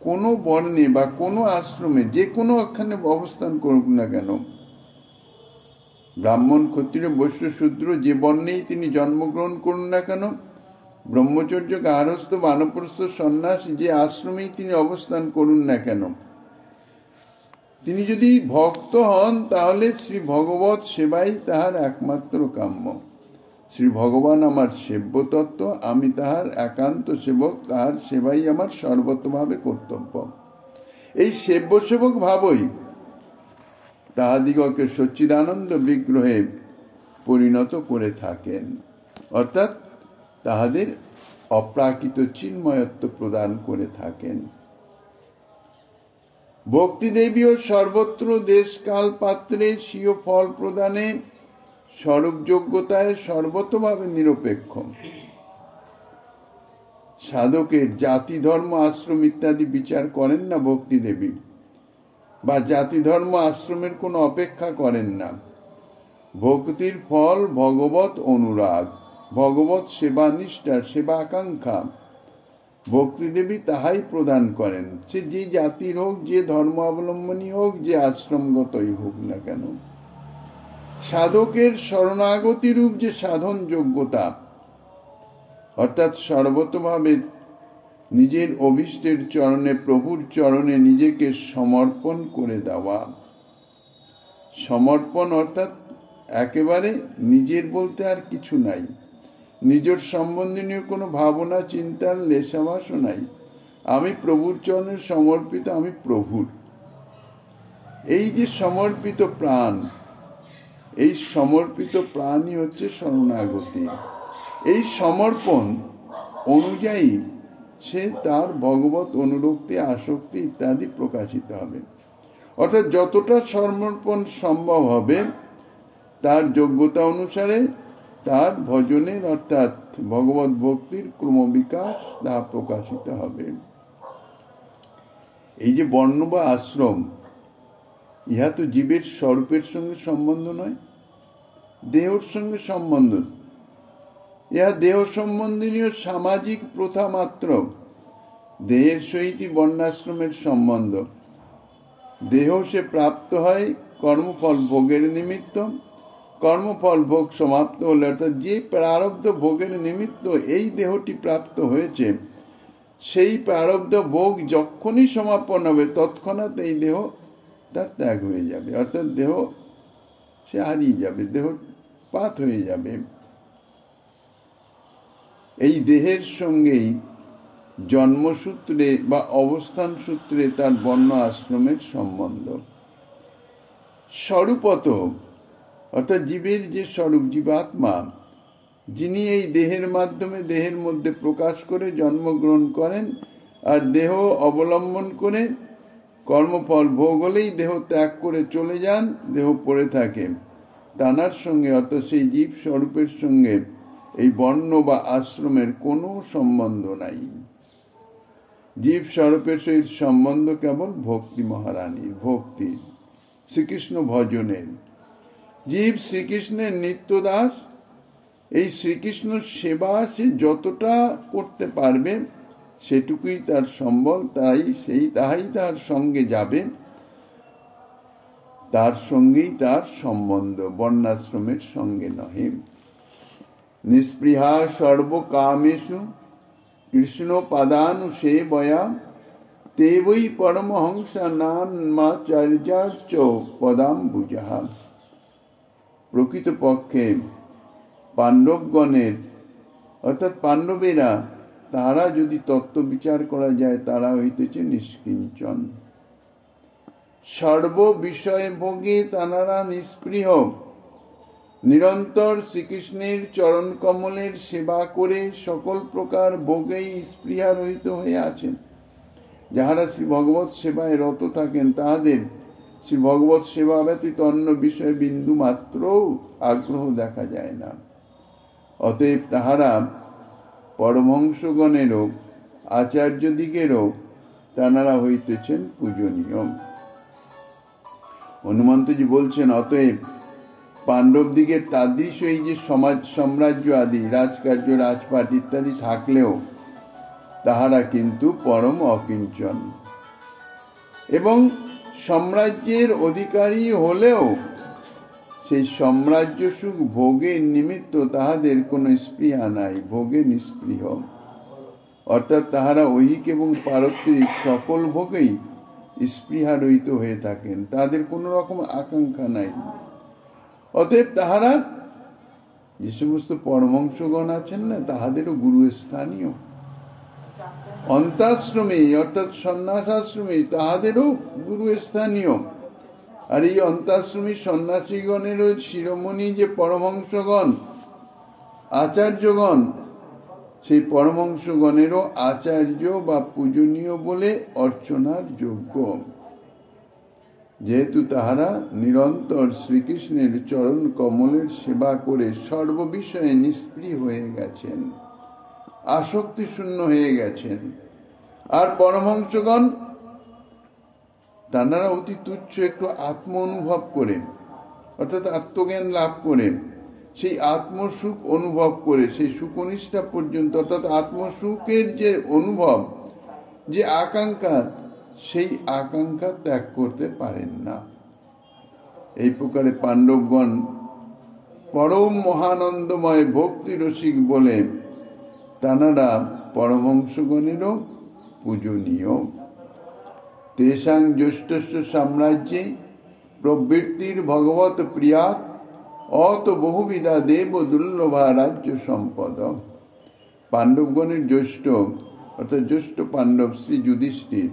কোনো বর্ণে বা কোনো আশ্রমে যে কোনো একখানে অবস্থান করুক না কেন, ব্রাহ্মণ ক্ষত্রিয় বৈশ্য শূদ্র যে বর্ণেই তিনি জন্মগ্রহণ করুন না কেন, ব্রহ্মচর্য গার্হস্থ বানপ্রস্থ সন্ন্যাস যে আশ্রমেই তিনি অবস্থান করুন না কেন, তিনি যদি ভক্ত হন তাহলে শ্রী ভগবত সেবাই তাহার একমাত্র কাম্য। শ্রী ভগবান আমার সেব্য তত্ত্ব, আমি তাহার একান্ত সেবক, তাহার সেবাই আমার সর্বতভাবে কর্তব্য। এই সেব্য সেবক ভাবই তাহাদিগকে সচ্চিদানন্দ বিগ্রহে পরিণত করে থাকেন, অর্থাৎ তাহাদের অপ্রাকৃত চিন্ময়ত্ব প্রদান করে থাকেন। ভক্তিদেবীও সর্বত্র দেশকাল পাত্রে স্বীয় ফল প্রদানে স্বরূপ যোগ্যতায় সর্বতভাবে নিরপেক্ষ। সাধকের জাতি ধর্ম আশ্রম ইত্যাদি বিচার করেন না ভক্তিদেবী, বা জাতি ধর্ম আশ্রমের কোনো অপেক্ষা করেন না। ভক্তির ফল ভগবত অনুরাগ, ভগবত সেবা নিষ্ঠা, সেবা আকাঙ্ক্ষা ভক্তিদেবী তাহাই প্রদান করেন, সে যে জাতির হোক, যে ধর্ম অবলম্বনী হোক, যে আশ্রমগতই হোক না কেন। সাধকের শরণাগতি রূপ যে সাধন যোগ্যতা, অর্থাৎ সর্বতভাবে নিজের অভীষ্টের চরণে, প্রভুর চরণে নিজেকে সমর্পণ করে দেওয়া। সমর্পণ অর্থাৎ একেবারে নিজের বলতে আর কিছু নাই, নিজের সম্বন্ধীয় কোনো ভাবনা চিন্তার লেশাভাসও নাই। আমি প্রভুর চরণে সমর্পিত, আমি প্রভুর। এই যে সমর্পিত প্রাণ, এই সমর্পিত প্রাণই হচ্ছে শরণাগতি। এই সমর্পণ অনুযায়ী সে তার ভগবত অনুরক্তি, আসক্তি ইত্যাদি প্রকাশিত হবে। অর্থাৎ যতটা সমর্পণ সম্ভব হবে তার যোগ্যতা অনুসারে তার ভজনের অর্থাৎ ভগবত ভক্তির ক্রমবিকাশ তা প্রকাশিত হবে। এই যে বর্ণ বা আশ্রম, ইহা তো জীবের স্বরূপের সঙ্গে সম্বন্ধ নয়, দেহর সঙ্গে সম্বন্ধ। ইহা দেহ সম্বন্ধীয় সামাজিক প্রথা মাত্র। দেহের সহিতই বর্ণাশ্রমের সম্বন্ধ। দেহ সে প্রাপ্ত হয় কর্মফল ভোগের নিমিত্ত। কর্মফল ভোগ সমাপ্ত হলে অর্থাৎ যে প্রারব্ধ ভোগের নিমিত্ত এই দেহটি প্রাপ্ত হয়েছে, সেই প্রারব্ধ ভোগ যখনই সমাপন হবে তৎক্ষণাৎ এই দেহ তার ত্যাগ হয়ে যাবে, অর্থাৎ দেহ সে হারিয়ে যাবে, দেহ পাত হয়ে যাবে। এই দেহের সঙ্গেই জন্মসূত্রে বা অবস্থান সূত্রে তার বর্ণ আশ্রমের সম্বন্ধ। স্বরূপত অর্থাৎ জীবের যে স্বরূপ, জীবাত্মা, যিনি এই দেহের মাধ্যমে দেহের মধ্যে প্রকাশ করে জন্মগ্রহণ করেন আর দেহ অবলম্বন করে কর্মফল ভোগ হলেই দেহ ত্যাগ করে চলে যান, দেহ পড়ে থাকে, তানার সঙ্গে অর্থাৎ সেই জীব স্বরূপের সঙ্গে এই বর্ণ বা আশ্রমের কোনো সম্বন্ধ নাই। জীব স্বরূপের সহিত সম্বন্ধ কেবল ভক্তি মহারানীর, ভক্তির, শ্রীকৃষ্ণ ভজনের। জীব শ্রীকৃষ্ণের নিত্যদাস। এই শ্রীকৃষ্ণ সেবা সে যতটা করতে পারবে সেটুকুই তার সম্বল, তাহাই তার সঙ্গে যাবে, তার সঙ্গেই তার সম্বন্ধ, বর্ণাশ্রমের সঙ্গে নহে। নিস্পৃহা সর্বকামেষু কৃষ্ণ পাদানুসেবয়া তে বৈ পরমহংসা নান্মাচার্যার্চ পদাম্বুজা। প্রকৃতপক্ষে পাণ্ডবগণের অর্থাৎ পাণ্ডবেরা, তারা যদি তত্ত্ব বিচার করা যায়, তারা হইতেছে নিষ্কিঞ্চন। সর্ব বিষয় ভোগে তাঁরা নিষ্পৃহ, নিরন্তর শ্রীকৃষ্ণের চরণ কমলের সেবা করে সকল প্রকার ভোগেই স্পৃহা রহিত হয়ে আছেন। যাহারা শ্রী ভগবত সেবায় রত থাকেন, তাহাদের শ্রী ভগবত সেবা ব্যতীত অন্য বিষয়ে বিন্দু মাত্র আগ্রহ দেখা যায় না। অতএব তাহারা পরমহংসগণেরও আচার্যদিগেরও তাঁরা হইতেছেন পূজনীয়। হনুমন্তজি বলছেন, অতএব পাণ্ডব দিগের তাদৃশ এই যে সমাজ সাম্রাজ্য আদি রাজকার্য রাজপাট ইত্যাদি থাকলেও তাহারা কিন্তু পরম অকিঞ্চন, এবং সাম্রাজ্যের অধিকারী হলেও সেই সাম্রাজ্য সুখ ভোগের নিমিত্ত তাহাদের কোনো স্পৃহা নাই, ভোগে নিষ্পৃহ। অর্থাৎ তাহারা ঐহিক এবং পারত্রিক সকল ভোগেই স্পৃহা রহিত হয়ে থাকেন, তাদের কোনো রকম আকাঙ্ক্ষা নাই। অতএব তাহারা যে সমস্ত পরমহংসগণ আছেন না, তাহাদেরও গুরুস্থানীয়। অন্তাশ্রমী অর্থাৎ সন্ন্যাসাশ্রমী, তাহাদেরও গুরুস্থানীয়। আর এই অন্তাশ্রমী সন্ন্যাসীগণেরও শিরোমণি যে পরমহংসগণ, আচার্যগণ, সেই পরমহংসগণেরও আচার্য বা পূজনীয় বলে অর্চনার যোগ্য। যেহেতু তাহারা নিরন্তর শ্রীকৃষ্ণের চরণ কমলের সেবা করে সর্ববিষয়ে নিষ্পৃহ হয়ে গেছেন, আসক্তি শূন্য হয়ে গেছেন। আর পরমহংসগণ তাঁরা অতি তুচ্ছ একটু আত্ম অনুভব করে, অর্থাৎ আত্মজ্ঞান লাভ করে, সেই আত্মসুখ অনুভব করে সেই সুকনিষ্ঠা পর্যন্ত, অর্থাৎ আত্মসুখের যে অনুভব, যে আকাঙ্ক্ষা, সেই আকাঙ্ক্ষা ত্যাগ করতে পারেন না। এই প্রকারে পাণ্ডবগণ পরম মহানন্দময় ভক্তি রসিক বলে তাঁরা পরমহংসগণেরও পূজনীয়। তেষাং জ্যেষ্ঠস্য সাম্রাজ্যে প্রবৃত্তির ভগবত প্রিয়াৎ অত বহুবিধা দেব দুর্লভা রাজ্য সম্পদ। পাণ্ডবগণের জ্যেষ্ঠ অর্থাৎ জ্যেষ্ঠ পাণ্ডব শ্রী যুধিষ্ঠির,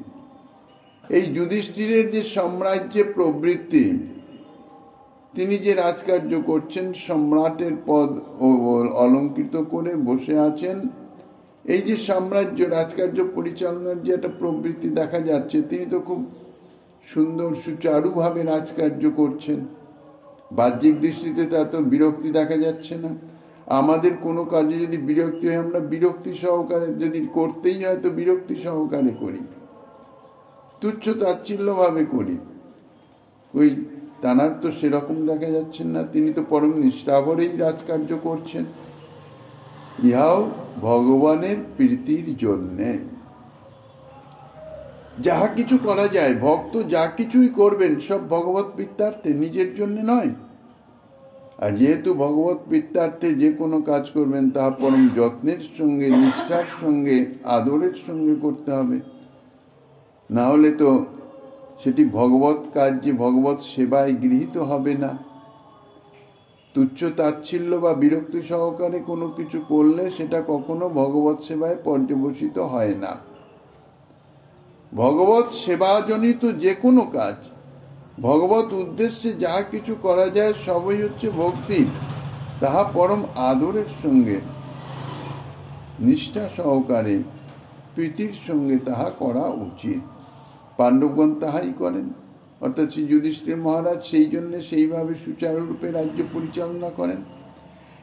এই যুধিষ্ঠিরের যে সাম্রাজ্যে প্রবৃত্তি, তিনি যে রাজকার্য করছেন, সম্রাটের পদ অলঙ্কৃত করে বসে আছেন, এই যে সাম্রাজ্য রাজকার্য পরিচালনার যে একটা প্রবৃত্তি দেখা যাচ্ছে, তিনি তো খুব সুন্দর সুচারুভাবে রাজকার্য করছেন। বাহ্যিক দৃষ্টিতে তার তো বিরক্তি দেখা যাচ্ছে না। আমাদের কোনো কাজে যদি বিরক্তি হয়, আমরা বিরক্তি সহকারে, যদি করতেই হয় তো বিরক্তি সহকারে করি, তুচ্ছ তাচ্ছিল্যভাবে করি। ওই তানার তো সেরকম দেখা যাচ্ছে না, তিনি তো পরম নিষ্ঠাভরেই রাজকার্য করছেন। ইহাও ভগবানের প্রীতির জন্যে। যাহা কিছু করা যায়, ভক্ত যা কিছুই করবেন সব ভগবত প্রীত্যার্থে, নিজের জন্য নয়। আর যেহেতু ভগবত প্রীত্যার্থে যে কোনো কাজ করবেন তাহা পরম যত্নের সঙ্গে, নিষ্ঠার সঙ্গে, আদরের সঙ্গে করতে হবে। না হলে তো সেটি ভগবত কার্যে, ভগবত সেবায় গৃহীত হবে না। তুচ্ছ তাচ্ছিল্য বা বিরক্তি সহকারে কোনো কিছু করলে সেটা কখনো ভগবত সেবায় পর্যবসিত হয় না। ভগবত সেবাজনিত যে কোনো কাজ, ভগবত উদ্দেশ্যে যা কিছু করা যায় সবই হচ্ছে ভক্তি। তাহা পরম আদরের সঙ্গে, নিষ্ঠা সহকারে, প্রীতির সঙ্গে তাহা করা উচিত। পাণ্ডবগণ তাহাই করেন, অর্থাৎ শ্রী যুধিষ্ঠির মহারাজ সেই জন্য সেইভাবে সুচারুরূপে রাজ্য পরিচালনা করেন।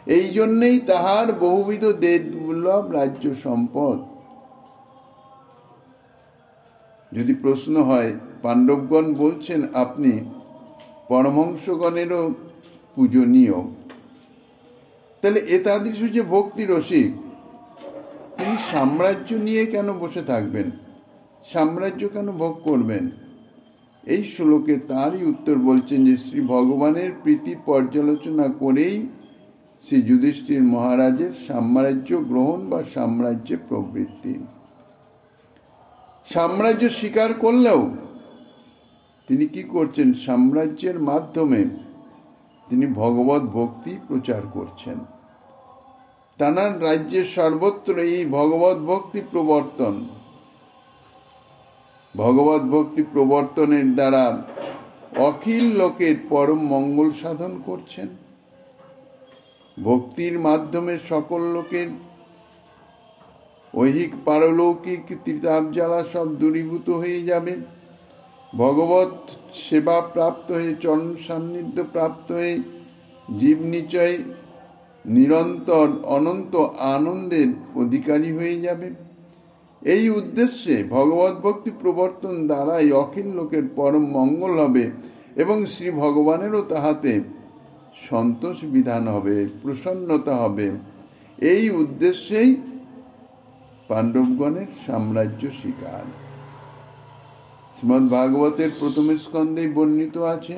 এই জন্যেই তাহার বহুবিধ দুর্লভ রাজ্য সম্পদ। যদি প্রশ্ন হয়, পাণ্ডবগণ বলছেন আপনি পরমহংসগণেরও পূজনীয়, তাহলে এতাদৃশ যে ভক্তি রসিক, তিনি সাম্রাজ্য নিয়ে কেন বসে থাকবেন, সাম্রাজ্য কেন ভোগ করবেন? এই শ্লোকে তারই উত্তর বলছেন যে শ্রী ভগবানের প্রীতি পর্যালোচনা করেই শ্রী যুধিষ্ঠির মহারাজের সাম্রাজ্য গ্রহণ বা সাম্রাজ্যে প্রবৃত্তি। সাম্রাজ্য স্বীকার করলেও তিনি কি করছেন, সাম্রাজ্যের মাধ্যমে তিনি ভগবত ভক্তি প্রচার করছেন। তানার রাজ্যের সর্বত্র এই ভগবত ভক্তি প্রবর্তন, ভগবত ভক্তি প্রবর্তনের দ্বারা অখিল লোকের পরম মঙ্গল সাধন করছেন। ভক্তির মাধ্যমে সকল লোকের ঐহিক পারলৌকিক ত্রিতাপ জ্বালা সব দূরীভূত হয়ে যাবে। ভগবত সেবা প্রাপ্ত হয়ে, চরণ সান্নিধ্য প্রাপ্ত হয়ে জীব নিশ্চয় নিরন্তর অনন্ত আনন্দের অধিকারী হয়ে যাবে। এই উদ্দেশ্যে ভগবত ভক্তি প্রবর্তন দ্বারাই অখিল লোকের পরম মঙ্গল হবে এবং শ্রী ভগবানেরও তাহাতে সন্তোষ বিধান হবে, প্রসন্নতা হবে। এই উদ্দেশ্যেই পাণ্ডবগণের সাম্রাজ্য স্বীকার। শ্রীমদ্ ভাগবতের প্রথম স্কন্ধে বর্ণিত আছে,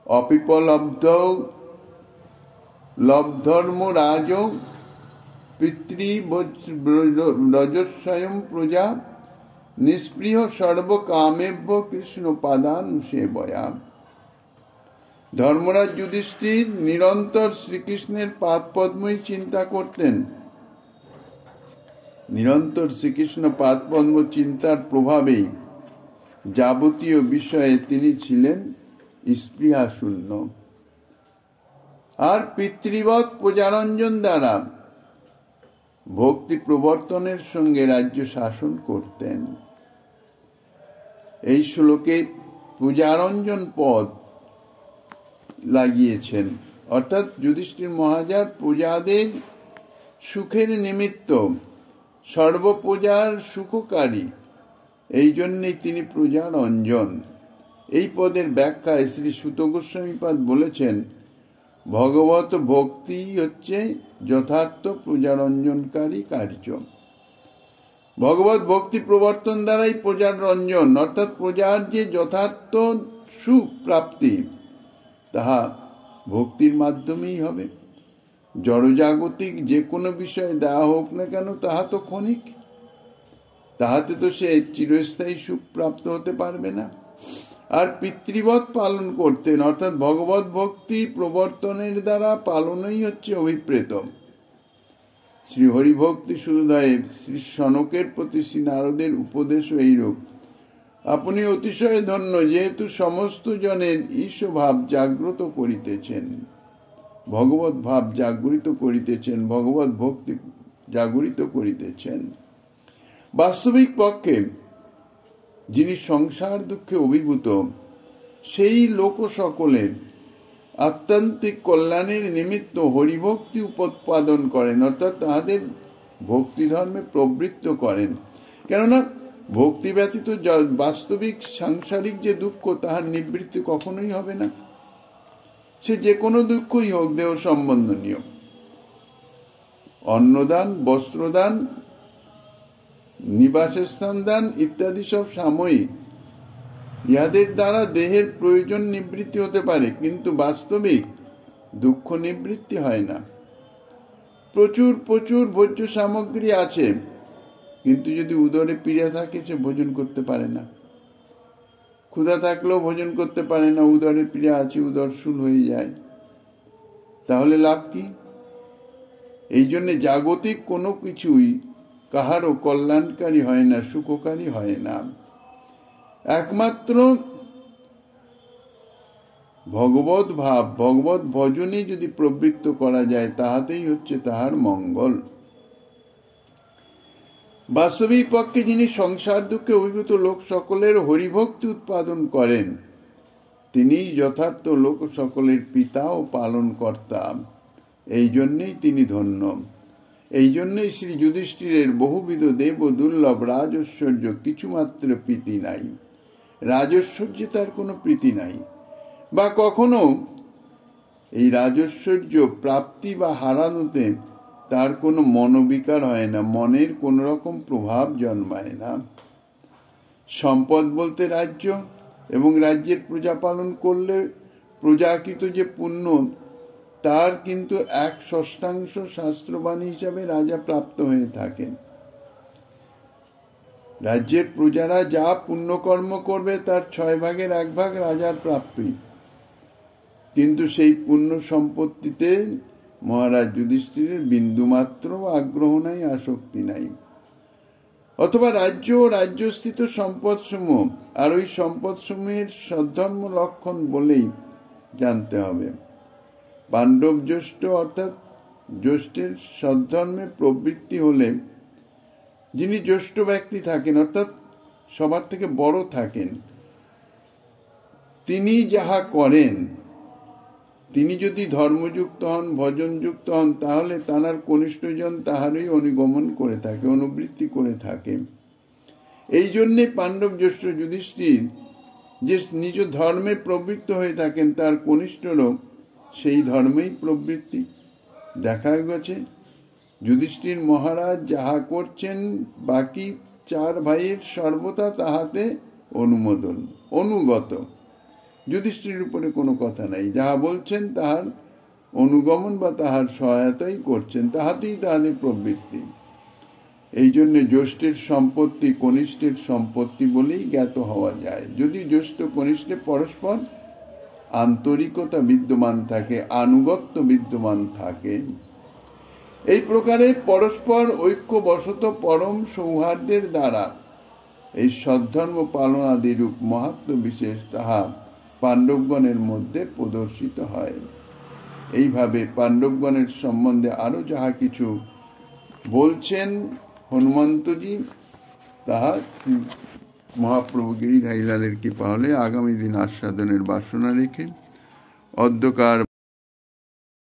অপিপলব্ধ লব্ধর্ম রাজ পিতৃব্রজস্বয়ং প্রজা নিষ্পৃহ সর্বকামেভ্য কৃষ্ণ পাদানুসেবয়া। ধর্মরাজ যুধিষ্ঠির নিরন্তর শ্রীকৃষ্ণের পাদপদ্মই চিন্তা করতেন। নিরন্তর শ্রীকৃষ্ণ পাদপদ্ম চিন্তার প্রভাবেই যাবতীয় বিষয়ে তিনি ছিলেন স্পৃহা শূন্য। আর পিতৃবৎ প্রজারঞ্জন দ্বারা ভক্তি প্রবর্তনের সঙ্গে রাজ্য শাসন করতেন। এই শ্লোকে পূজারঞ্জন পদ লাগিয়েছেন, অর্থাৎ যুধিষ্ঠির মহারাজ প্রজাদের সুখের নিমিত্ত, সর্বপ্রজার সুখকারী, এই জন্যেই তিনি প্রজারঞ্জন। এই পদের ব্যাখ্যায় শ্রী সুত গোস্বামীপাদ বলেছেন, ভগবত ভক্তি হচ্ছে যথার্থ প্রজারঞ্জনকারী কার্য। ভগবত ভক্তি প্রবর্তন দ্বারাই প্রজার রঞ্জন, অর্থাৎ প্রজার যে যথার্থ সুখ প্রাপ্তি, তাহা ভক্তির মাধ্যমেই হবে। জড়জাগতিক যে কোনো বিষয় দেওয়া হোক না কেন তাহা তো ক্ষণিক, তাহাতে তো সে চিরস্থায়ী সুখ প্রাপ্ত হতে পারবে না। আর পিতৃবৎ পালন করতেন, অর্থাৎ ভগবত ভক্তি প্রবর্তনের দ্বারা পালনই হচ্ছে অভিপ্রেত। শ্রী হরিভক্তি সুধোদয়ে শ্রী সনকের প্রতি শ্রী নারদের উপদেশও এইরূপ। আপনি অতিশয় ধন্য, যেহেতু সমস্ত জনের ঈশ্বভাব জাগ্রত করিতেছেন, ভগবত ভাব জাগরিত করিতেছেন, ভগবত ভক্তি জাগরিত করিতেছেন। বাস্তবিক পক্ষে যিনি সংসার দুঃখে অভিভূত, সেই লোক সকলের আত্যন্তিক কল্যাণের নিমিত্ত হরিভক্তি উপৎপাদন করেন, অর্থাৎ তাহাদের ভক্তি ধর্মে প্রবৃত্ত করেন। কেননা ভক্তি ব্যতীত বাস্তবিক সাংসারিক যে দুঃখ, তাহার নিবৃত্তি কখনোই হবে না। সে যে কোনো দুঃখই হোক দেহ সম্বন্ধনীয়। অন্নদান, বস্ত্রদান, নিবাসস্থান দান ইত্যাদি সব সাময়িক, ইহাদের দ্বারা দেহের প্রয়োজন নিবৃত্তি হতে পারে, কিন্তু বাস্তবিক দুঃখ নিবৃত্তি হয় না। প্রচুর প্রচুর ভোজ্য সামগ্রী আছে, কিন্তু যদি উদরে পীড়া থাকে সে ভোজন করতে পারে না। ক্ষুধা থাকলেও ভোজন করতে পারে না, উদরে পীড়া আছে, উদর শূল হয়ে যায়, তাহলে লাভ কি? এই জন্য জাগতিক কোনো কিছুই কাহারও কল্যাণকারী হয় না, সুখকারী হয় না। একমাত্র ভগবত ভাব, ভগবত ভজনে যদি প্রবৃত্ত করা যায়, তাহাতেই হচ্ছে তাহার মঙ্গল। বাস্তবিক পক্ষে যিনি সংসার দুঃখে অভিভূত লোক সকলের হরিভক্তি উৎপাদন করেন, তিনি যথার্থ লোক সকলের পিতা ও পালন কর্তা। এই জন্যেই তিনি ধন্য। এই জন্যই শ্রী যুধিষ্ঠিরের বহুবিধ দেব দুর্লভ রাজৈশ্বর্য কিছুমাত্র প্রীতি নাই। রাজৈশ্বর্যে তার কোনো প্রীতি নাই, বা কখনো এই রাজৈশ্বর্য প্রাপ্তি বা হারানোতে তার কোনো মনোবিকার হয় না, মনের কোনো রকম প্রভাব জন্মায় না। সম্পদ বলতে রাজ্য, এবং রাজ্যের প্রজা পালন করলে প্রজাকৃত যে পুণ্য, তার কিন্তু 1/6 শাস্ত্রবাণী হিসাবে রাজা প্রাপ্ত হয়ে থাকেন। রাজ্যের প্রজারা যা পুণ্যকর্ম করবে তার 1/6 রাজার প্রাপ্তি, কিন্তু সেই পুণ্য সম্পত্তিতে মহারাজ যুধিষ্ঠিরের বিন্দুমাত্র আগ্রহ নাই, আসক্তি নাই। অথবা রাজ্য ও রাজ্যস্থিত সম্পদ সমূহ, আর ওই সম্পদ সমূহের সদ্ধর্ম লক্ষণ বলেই জানতে হবে। পাণ্ডব জ্যেষ্ঠ, অর্থাৎ জ্যেষ্ঠের সদ্ধর্মে প্রবৃত্তি হলে, যিনি জ্যেষ্ঠ ব্যক্তি থাকেন, অর্থাৎ সবার থেকে বড় থাকেন, তিনি যাহা করেন, তিনি যদি ধর্মযুক্ত হন, ভজনযুক্ত হন, তাহলে তাঁর কনিষ্ঠজন তাহারই অনুগমন করে থাকে, অনুবৃত্তি করে থাকে। এই জন্যে পাণ্ডব জ্যেষ্ঠ যুধিষ্ঠির যে নিজ ধর্মে প্রবৃত্ত হয়ে থাকেন, তার কনিষ্ঠরও সেই ধর্মেই প্রবৃত্তি। দেখা গেছে যুধিষ্ঠির মহারাজ যাহা করছেন, বাকি 4 ভাইয়ের সর্বদা তাহাতে অনুমোদন, অনুগত। যুধিষ্ঠির উপরে কোনো কথা নাই, যাহা বলছেন তাহার অনুগমন বা তাহার সহায়তাই করছেন, তাহাতেই তাহাদের প্রবৃত্তি। এই জন্য জ্যেষ্ঠের সম্পত্তি কনিষ্ঠের সম্পত্তি বলেই জ্ঞাত হওয়া যায়। যদি জ্যেষ্ঠ কনিষ্ঠে পরস্পর আন্তরিকতা বিদ্যমান থাকে, আনুগত্য বিদ্যমান থাকে, এই প্রকারে পরস্পর ঐক্যবশত পরম সৌহার্দ্যের দ্বারা এই সদ্ধর্ম পালনাদিরূপ মাহাত্ম্য বিশেষ তাহা পাণ্ডবগণের মধ্যে প্রদর্শিত হয়। এইভাবে পাণ্ডবগণের সম্বন্ধে আরো যাহা কিছু বলছেন হনুমন্তজি, তাহা মহাপ্রভু গিরিধারীলালের কৃপা হলে আগামী দিন আস্বাদনের বাসনা রেখে অদ্যকার